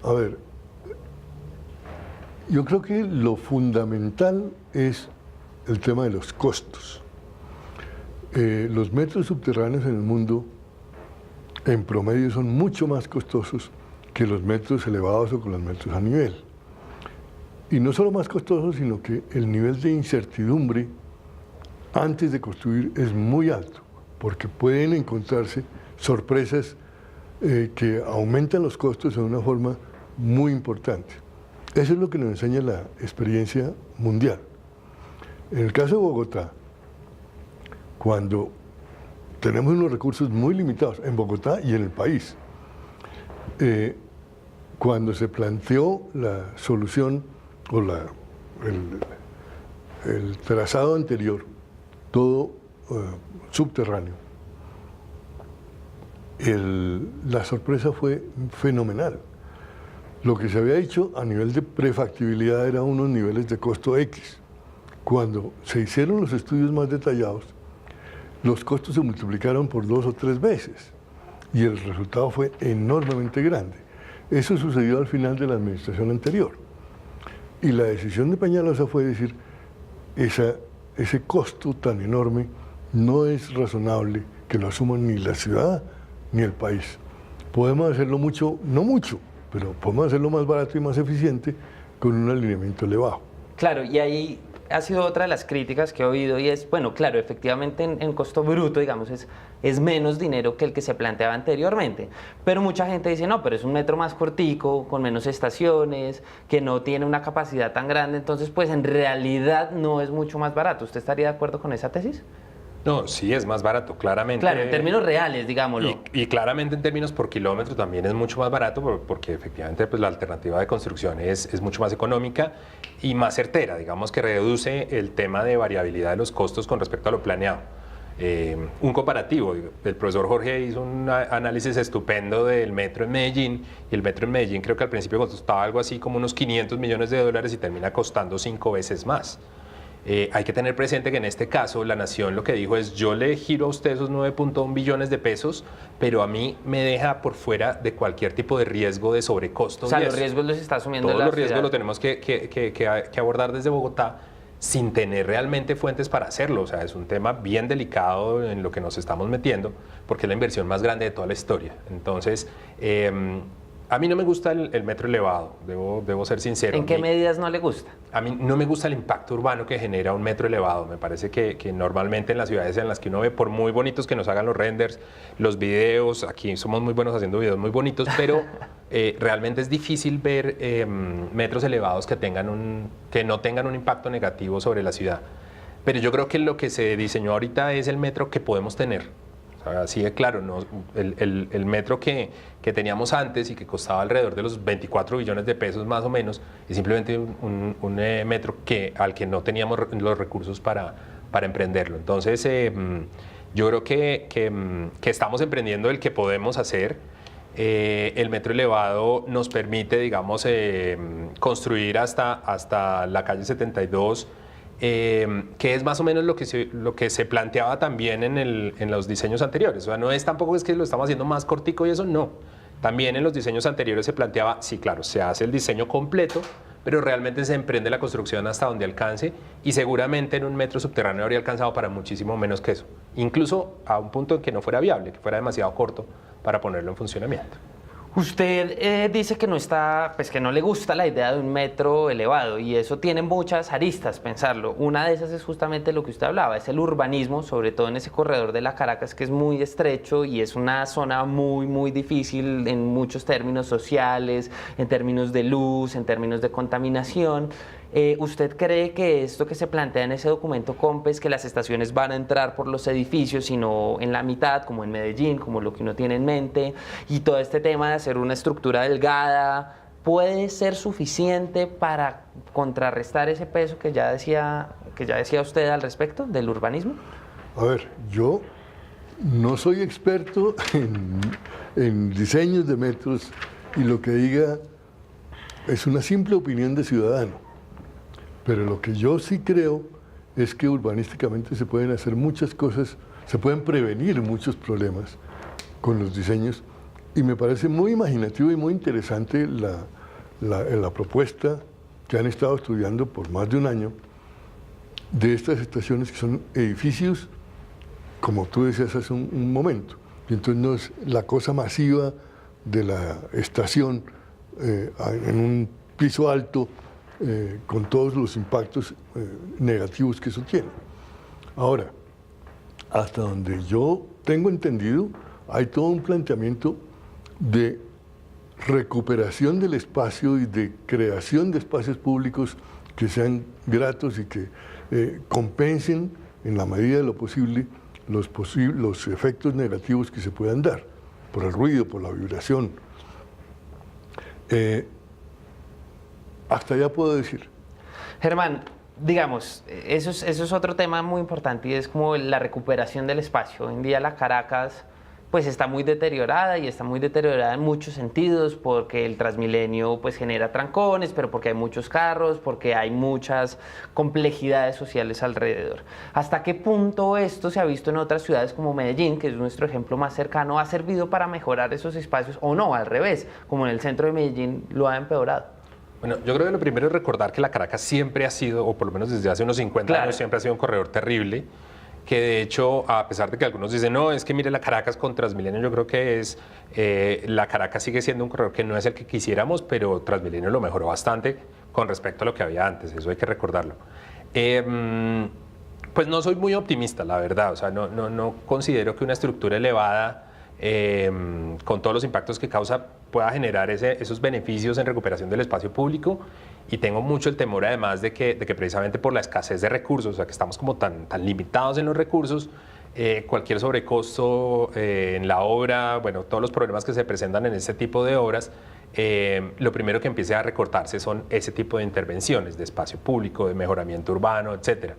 A ver, yo creo que lo fundamental es el tema de los costos. Los metros subterráneos en el mundo en promedio son mucho más costosos que los metros elevados o con los metros a nivel. Y no solo más costosos, sino que el nivel de incertidumbre antes de construir es muy alto, porque pueden encontrarse sorpresas que aumentan los costos de una forma muy importante. Eso es lo que nos enseña la experiencia mundial. En el caso de Bogotá, cuando tenemos unos recursos muy limitados, en Bogotá y en el país, cuando se planteó la solución o el trazado anterior, todo subterráneo, la sorpresa fue fenomenal. Lo que se había dicho a nivel de prefactibilidad era unos niveles de costo X. Cuando se hicieron los estudios más detallados, los costos se multiplicaron por 2 o 3 veces y el resultado fue enormemente grande. Eso sucedió al final de la administración anterior. Y la decisión de Peñalosa fue decir, ese costo tan enorme no es razonable que lo asuman ni la ciudad ni el país. Podemos hacerlo mucho, no mucho, pero podemos hacerlo más barato y más eficiente con un alineamiento elevado. Claro, y ahí ha sido otra de las críticas que he oído y es, bueno, claro, efectivamente en costo bruto, digamos, es menos dinero que el que se planteaba anteriormente, pero mucha gente dice, no, pero es un metro más cortico, con menos estaciones, que no tiene una capacidad tan grande, entonces pues en realidad no es mucho más barato. ¿Usted estaría de acuerdo con esa tesis? No, sí, es más barato, claramente. Claro, en términos reales, digámoslo. Y claramente en términos por kilómetro también es mucho más barato porque efectivamente pues, la alternativa de construcción es mucho más económica y más certera, digamos que reduce el tema de variabilidad de los costos con respecto a lo planeado. Un comparativo, el profesor Jorge hizo un análisis estupendo del metro en Medellín y el metro en Medellín creo que al principio costaba algo así como unos $500 millones y termina costando 5 veces más. Hay que tener presente que en este caso la Nación lo que dijo es yo le giro a usted esos 9.1 billones de pesos, pero a mí me deja por fuera de cualquier tipo de riesgo de sobrecosto. O sea, los riesgos los está asumiendo la ciudad. Todos los riesgos los tenemos que abordar desde Bogotá sin tener realmente fuentes para hacerlo. O sea, es un tema bien delicado en lo que nos estamos metiendo porque es la inversión más grande de toda la historia. Entonces, a mí no me gusta el metro elevado, debo ser sincero. ¿En qué medidas no le gusta? A mí no me gusta el impacto urbano que genera un metro elevado. Me parece que normalmente en las ciudades en las que uno ve, por muy bonitos que nos hagan los renders, los videos, aquí somos muy buenos haciendo videos muy bonitos, pero realmente es difícil ver metros elevados que no tengan un impacto negativo sobre la ciudad. Pero yo creo que lo que se diseñó ahorita es el metro que podemos tener. Así de claro, ¿no? El metro que teníamos antes y que costaba alrededor de los 24 billones de pesos más o menos, es simplemente un metro al que no teníamos los recursos para emprenderlo. Entonces, yo creo que estamos emprendiendo el que podemos hacer. El metro elevado nos permite, digamos, construir hasta la calle 72, que es más o menos lo que se planteaba también en los diseños anteriores. O sea, no es tampoco es que lo estamos haciendo más cortico y eso, no. También en los diseños anteriores se planteaba, sí, claro, se hace el diseño completo, pero realmente se emprende la construcción hasta donde alcance y seguramente en un metro subterráneo habría alcanzado para muchísimo menos que eso. Incluso a un punto en que no fuera viable, que fuera demasiado corto para ponerlo en funcionamiento. Usted dice que que no le gusta la idea de un metro elevado y eso tiene muchas aristas, pensarlo. Una de esas es justamente lo que usted hablaba, es el urbanismo, sobre todo en ese corredor de la Caracas que es muy estrecho y es una zona muy, muy difícil en muchos términos sociales, en términos de luz, en términos de contaminación. ¿Usted cree que esto que se plantea en ese documento COMPES, que las estaciones van a entrar por los edificios, sino en la mitad, como en Medellín, como lo que uno tiene en mente, y todo este tema de hacer una estructura delgada, puede ser suficiente para contrarrestar ese peso que ya decía usted al respecto del urbanismo? A ver, yo no soy experto en diseños de metros y lo que diga es una simple opinión de ciudadano. Pero lo que yo sí creo es que urbanísticamente se pueden hacer muchas cosas, se pueden prevenir muchos problemas con los diseños y me parece muy imaginativo y muy interesante la propuesta que han estado estudiando por más de un año de estas estaciones que son edificios, como tú decías hace un momento. Y entonces no es la cosa masiva de la estación en un piso alto, con todos los impactos negativos que eso tiene. Ahora, hasta donde yo tengo entendido, hay todo un planteamiento de recuperación del espacio y de creación de espacios públicos que sean gratos y que compensen en la medida de lo posible los efectos negativos que se puedan dar por el ruido, por la vibración. Hasta allá puedo decir. Germán, digamos, eso es otro tema muy importante y es como la recuperación del espacio. Hoy en día la Caracas pues está muy deteriorada y está muy deteriorada en muchos sentidos, porque el Transmilenio pues genera trancones, pero porque hay muchos carros, porque hay muchas complejidades sociales alrededor. ¿Hasta qué punto esto se ha visto en otras ciudades como Medellín, que es nuestro ejemplo más cercano, ha servido para mejorar esos espacios o no, al revés, como en el centro de Medellín lo ha empeorado? Bueno, yo creo que lo primero es recordar que la Caracas siempre ha sido, o por lo menos desde hace unos 50 años, siempre ha sido un corredor terrible, que de hecho, a pesar de que algunos dicen, no, es que mire la Caracas con Transmilenio, yo creo que la Caracas sigue siendo un corredor que no es el que quisiéramos, pero Transmilenio lo mejoró bastante con respecto a lo que había antes, eso hay que recordarlo. Pues no soy muy optimista, la verdad, o sea, no considero que una estructura elevada, con todos los impactos que causa, pueda generar esos beneficios en recuperación del espacio público, y tengo mucho el temor además de que precisamente por la escasez de recursos, o sea que estamos como tan limitados en los recursos, cualquier sobrecosto en la obra, bueno, todos los problemas que se presentan en este tipo de obras, lo primero que empiece a recortarse son ese tipo de intervenciones de espacio público, de mejoramiento urbano, etcétera.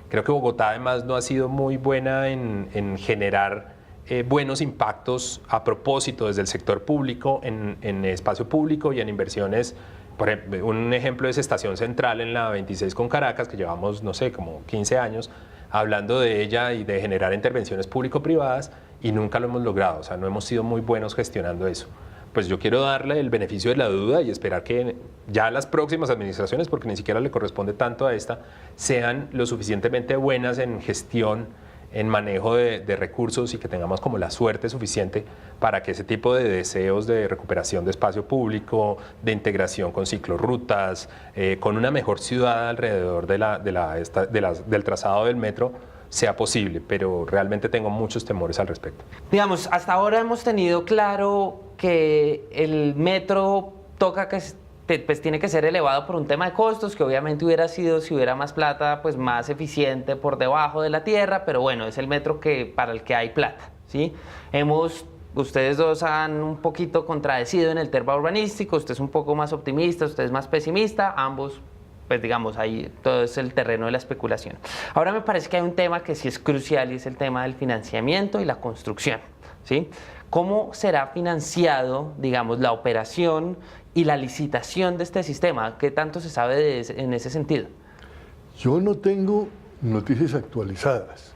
Creo que Bogotá además no ha sido muy buena en generar buenos impactos a propósito desde el sector público en espacio público y en inversiones. Por ejemplo, un ejemplo es Estación Central en la 26 con Caracas, que llevamos, no sé, como 15 años hablando de ella y de generar intervenciones público-privadas, y nunca lo hemos logrado, o sea, no hemos sido muy buenos gestionando eso. Pues yo quiero darle el beneficio de la duda y esperar que ya las próximas administraciones, porque ni siquiera le corresponde tanto a esta, sean lo suficientemente buenas en gestión, en manejo de recursos, y que tengamos como la suerte suficiente para que ese tipo de deseos de recuperación de espacio público, de integración con ciclorrutas, con una mejor ciudad alrededor del trazado del metro, sea posible, pero realmente tengo muchos temores al respecto. Digamos, hasta ahora hemos tenido claro que el metro toca que pues tiene que ser elevado por un tema de costos, que obviamente hubiera sido, si hubiera más plata, pues más eficiente por debajo de la tierra, pero bueno, es el metro para el que hay plata, ¿sí? Ustedes dos han un poquito contradecido en el tema urbanístico, usted es un poco más optimista, usted es más pesimista, ambos, pues digamos, ahí todo es el terreno de la especulación. Ahora me parece que hay un tema que sí es crucial, y es el tema del financiamiento y la construcción, ¿sí? ¿Cómo será financiado, digamos, la operación y la licitación de este sistema? ¿Qué tanto se sabe en ese sentido? Yo no tengo noticias actualizadas.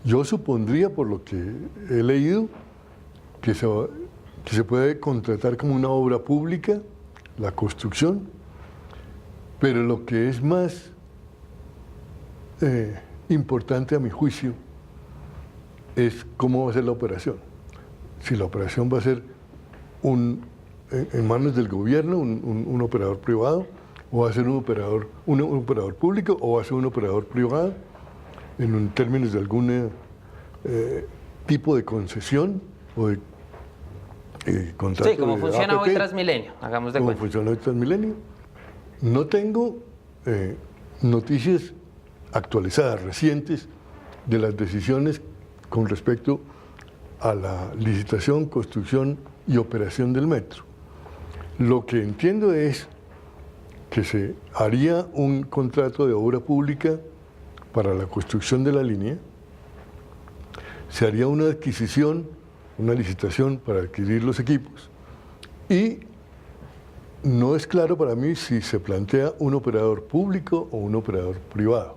Yo supondría, por lo que he leído, que se puede contratar como una obra pública la construcción, pero lo que es más importante a mi juicio es cómo va a ser la operación. Si la operación va a ser en manos del gobierno, un operador privado, o va a ser un operador público, o va a ser un operador privado, en términos de algún tipo de concesión o de contrato. Sí, como funciona hoy Transmilenio, hagamos de cuenta. Como funciona hoy Transmilenio. No tengo noticias actualizadas, recientes, de las decisiones con respecto a la licitación, construcción y operación del metro. Lo que entiendo es que se haría un contrato de obra pública para la construcción de la línea, se haría una adquisición, una licitación para adquirir los equipos, y no es claro para mí si se plantea un operador público o un operador privado.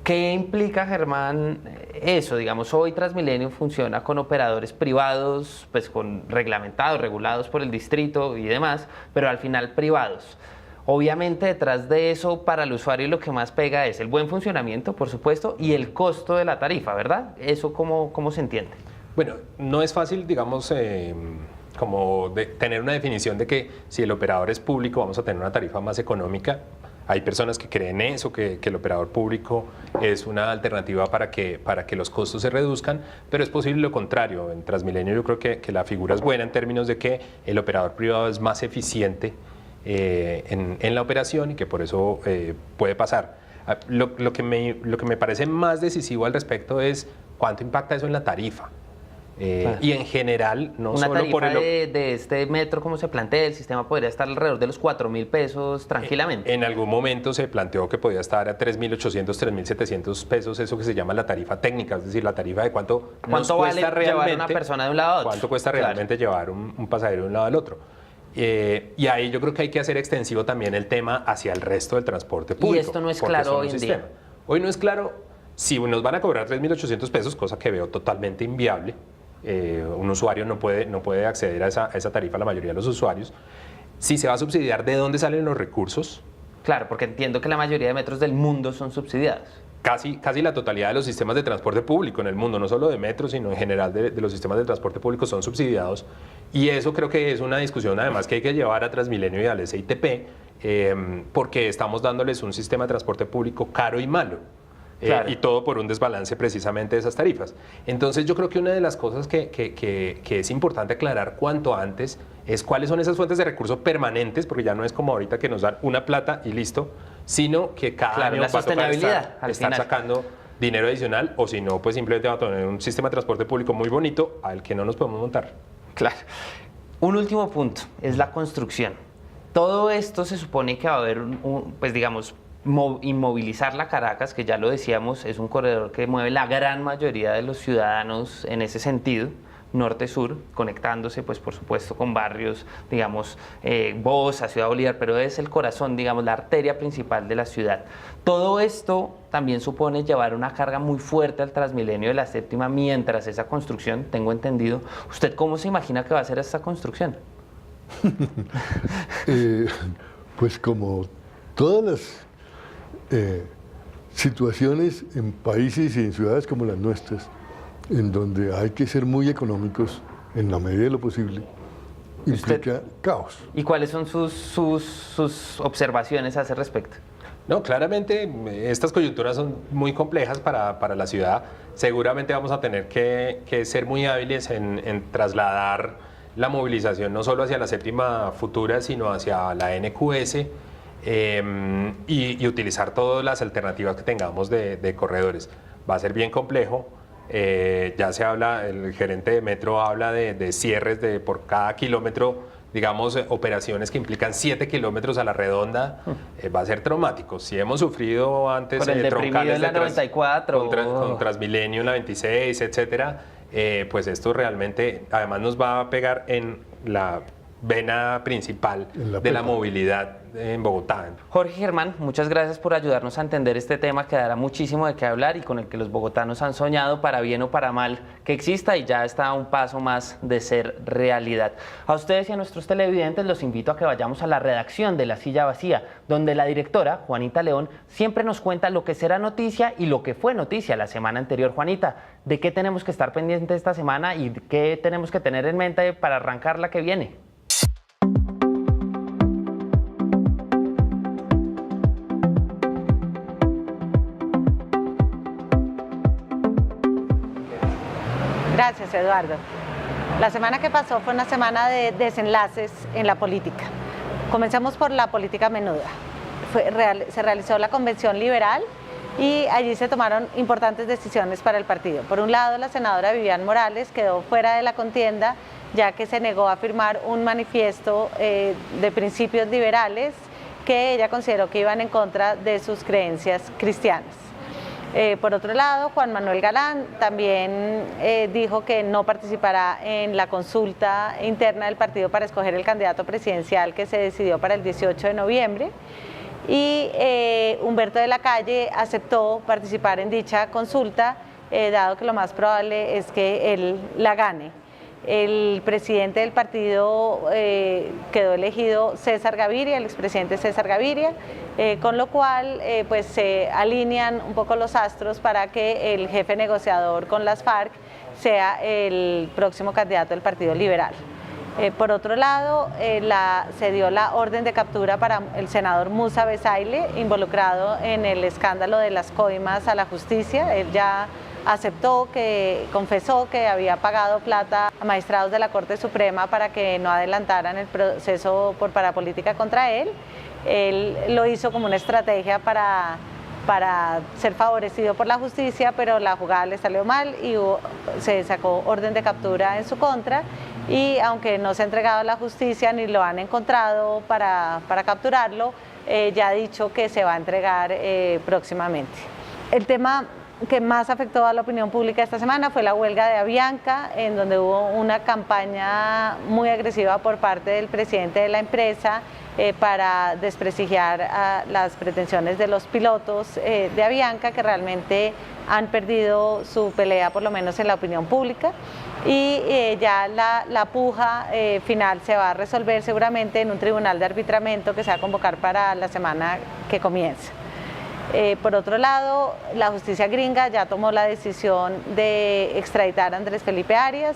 ¿Qué implica, Germán, eso? Digamos, hoy Transmilenio funciona con operadores privados, pues reglamentados, regulados por el distrito y demás, pero al final privados. Obviamente detrás de eso, para el usuario, lo que más pega es el buen funcionamiento, por supuesto, y el costo de la tarifa, ¿verdad? ¿Eso cómo se entiende? Bueno, no es fácil, digamos, como tener una definición de que si el operador es público vamos a tener una tarifa más económica. Hay personas que creen eso, que el operador público es una alternativa para que los costos se reduzcan, pero es posible lo contrario. En Transmilenio yo creo que la figura es buena en términos de que el operador privado es más eficiente en la operación, y que por eso puede pasar. Lo que me parece más decisivo al respecto es cuánto impacta eso en la tarifa. Claro. Y en general, no Una solo tarifa por el... de este metro, como se plantea, el sistema podría estar alrededor de los 4.000 pesos tranquilamente. En algún momento se planteó que podía estar a 3.800, 3.700 pesos, eso que se llama la tarifa técnica, es decir, la tarifa de cuánto ¿Cuánto vale llevar a una persona de un lado a otro? ¿Cuánto cuesta realmente llevar un pasajero de un lado al otro? Y ahí yo creo que hay que hacer extensivo también el tema hacia el resto del transporte público. Y esto no es claro hoy en día. Hoy no es claro si nos van a cobrar 3.800 pesos, cosa que veo totalmente inviable. Un usuario no puede acceder a esa tarifa, la mayoría de los usuarios. Si se va a subsidiar, ¿de dónde salen los recursos? Claro, porque entiendo que la mayoría de metros del mundo son subsidiados. Casi la totalidad de los sistemas de transporte público en el mundo, no solo de metro, sino en general de los sistemas de transporte público son subsidiados. Y eso creo que es una discusión además que hay que llevar a Transmilenio y al SITP, porque estamos dándoles un sistema de transporte público caro y malo. Claro. Y todo por un desbalance precisamente de esas tarifas. Entonces yo creo que una de las cosas que es importante aclarar cuanto antes es cuáles son esas fuentes de recursos permanentes, porque ya no es como ahorita que nos dan una plata y listo, sino que cada año va a tocar estar sacando dinero adicional, o si no, pues simplemente va a tener un sistema de transporte público muy bonito al que no nos podemos montar. Claro. Un último punto es la construcción. Todo esto se supone que va a haber pues digamos, inmovilizar la Caracas, que ya lo decíamos, es un corredor que mueve la gran mayoría de los ciudadanos en ese sentido, norte-sur, conectándose, pues por supuesto, con barrios, digamos, Bosa, Ciudad Bolívar, pero es el corazón, digamos, la arteria principal de la ciudad. Todo esto también supone llevar una carga muy fuerte al Transmilenio de la Séptima mientras esa construcción, tengo entendido. ¿Usted cómo se imagina que va a ser esta construcción? Pues como todas las situaciones en países y en ciudades como las nuestras, en donde hay que ser muy económicos en la medida de lo posible, implica caos. ¿Y cuáles son sus observaciones a ese respecto? No, claramente estas coyunturas son muy complejas para la ciudad. Seguramente vamos a tener que ser muy hábiles en trasladar la movilización no solo hacia la Séptima Futura, sino hacia la NQS, y utilizar todas las alternativas que tengamos de corredores. Va a ser bien complejo. Ya se habla, el gerente de Metro habla de cierres por cada kilómetro, digamos, operaciones que implican 7 kilómetros a la redonda. Va a ser traumático. Si hemos sufrido antes troncales de la 94 con Transmilenio en la 26, etcétera, pues esto realmente además nos va a pegar en la vena principal de la movilidad en Bogotá. Jorge Germán, muchas gracias por ayudarnos a entender este tema que dará muchísimo de qué hablar y con el que los bogotanos han soñado, para bien o para mal, que exista, y ya está a un paso más de ser realidad. A ustedes y a nuestros televidentes los invito a que vayamos a la redacción de La Silla Vacía, donde la directora, Juanita León, siempre nos cuenta lo que será noticia y lo que fue noticia la semana anterior. Juanita, ¿de qué tenemos que estar pendientes esta semana y qué tenemos que tener en mente para arrancar la que viene? Gracias, Eduardo. La semana que pasó fue una semana de desenlaces en la política. Comenzamos por la política menuda. Se realizó la convención liberal y allí se tomaron importantes decisiones para el partido. Por un lado, la senadora Vivian Morales quedó fuera de la contienda, ya que se negó a firmar un manifiesto de principios liberales que ella consideró que iban en contra de sus creencias cristianas. Por otro lado, Juan Manuel Galán también dijo que no participará en la consulta interna del partido para escoger el candidato presidencial que se decidió para el 18 de noviembre. Y Humberto de la Calle aceptó participar en dicha consulta, dado que lo más probable es que él la gane. El presidente del partido quedó elegido César Gaviria, el expresidente César Gaviria, con lo cual pues se alinean un poco los astros para que el jefe negociador con las FARC sea el próximo candidato del Partido Liberal. Por otro lado, se dio la orden de captura para el senador Musa Besaile, involucrado en el escándalo de las coimas a la justicia. Él ya confesó que había pagado plata a magistrados de la Corte Suprema para que no adelantaran el proceso por parapolítica contra él. Él lo hizo como una estrategia para para ser favorecido por la justicia, pero la jugada le salió mal y se sacó orden de captura en su contra, y aunque no se ha entregado a la justicia ni lo han encontrado para capturarlo, ya ha dicho que se va a entregar próximamente. El tema que más afectó a la opinión pública esta semana fue la huelga de Avianca, en donde hubo una campaña muy agresiva por parte del presidente de la empresa para desprestigiar las pretensiones de los pilotos de Avianca, que realmente han perdido su pelea, por lo menos en la opinión pública, y ya la puja final se va a resolver seguramente en un tribunal de arbitramiento que se va a convocar para la semana que comienza. Por otro lado, la justicia gringa ya tomó la decisión de extraditar a Andrés Felipe Arias,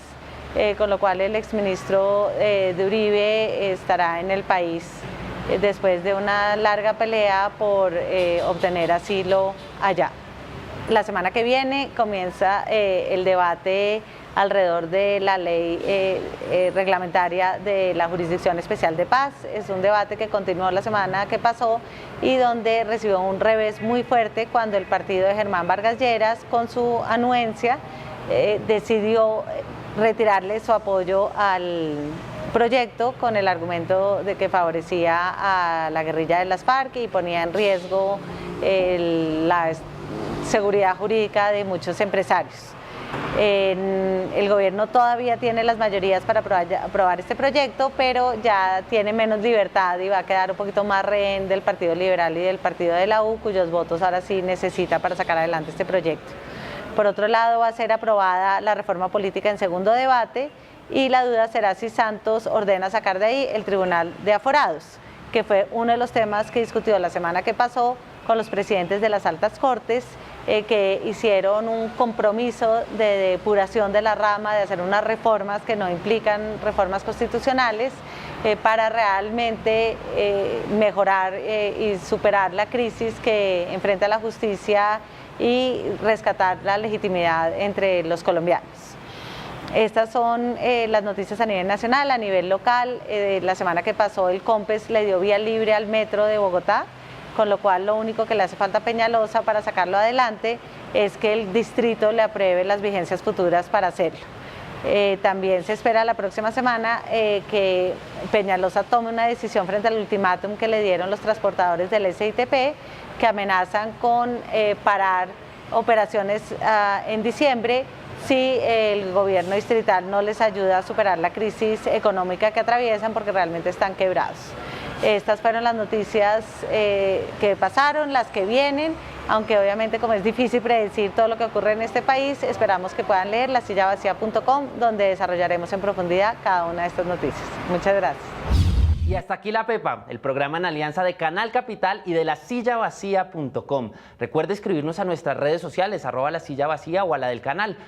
con lo cual el exministro de Uribe estará en el país después de una larga pelea por obtener asilo allá. La semana que viene comienza el debate alrededor de la ley reglamentaria de la Jurisdicción Especial de Paz. Es un debate que continuó la semana que pasó y donde recibió un revés muy fuerte cuando el partido de Germán Vargas Lleras, con su anuencia, decidió retirarle su apoyo al proyecto con el argumento de que favorecía a la guerrilla de las FARC y ponía en riesgo la seguridad jurídica de muchos empresarios. El gobierno todavía tiene las mayorías para aprobar este proyecto, pero ya tiene menos libertad y va a quedar un poquito más rehén del Partido Liberal y del Partido de la U, cuyos votos ahora sí necesita para sacar adelante este proyecto. Por otro lado, va a ser aprobada la reforma política en segundo debate y la duda será si Santos ordena sacar de ahí el Tribunal de Aforados, que fue uno de los temas que discutió la semana que pasó con los presidentes de las altas cortes, que hicieron un compromiso de depuración de la rama, de hacer unas reformas que no implican reformas constitucionales, para realmente mejorar y superar la crisis que enfrenta la justicia y rescatar la legitimidad entre los colombianos. Estas son las noticias a nivel nacional. A nivel local, la semana que pasó el COMPES le dio vía libre al metro de Bogotá, con lo cual lo único que le hace falta a Peñalosa para sacarlo adelante es que el distrito le apruebe las vigencias futuras para hacerlo. También se espera la próxima semana que Peñalosa tome una decisión frente al ultimátum que le dieron los transportadores del SITP, que amenazan con parar operaciones en diciembre si el gobierno distrital no les ayuda a superar la crisis económica que atraviesan, porque realmente están quebrados. Estas fueron las noticias que pasaron, las que vienen, aunque obviamente como es difícil predecir todo lo que ocurre en este país, esperamos que puedan leer lasillavacía.com, donde desarrollaremos en profundidad cada una de estas noticias. Muchas gracias. Y hasta aquí La Pepa, el programa en alianza de Canal Capital y de lasillavacía.com. Recuerde escribirnos a nuestras redes sociales, @lasillavacía o a la del canal,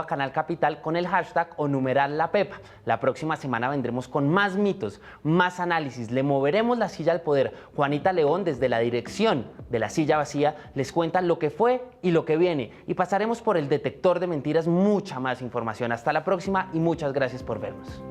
@Canal Capital con el hashtag o numeral La Pepa. La próxima semana vendremos con más mitos, más análisis, le moveremos la silla al poder. Juanita León, desde la dirección de La Silla Vacía, les cuenta lo que fue y lo que viene. Y pasaremos por el detector de mentiras, mucha más información. Hasta la próxima y muchas gracias por vernos.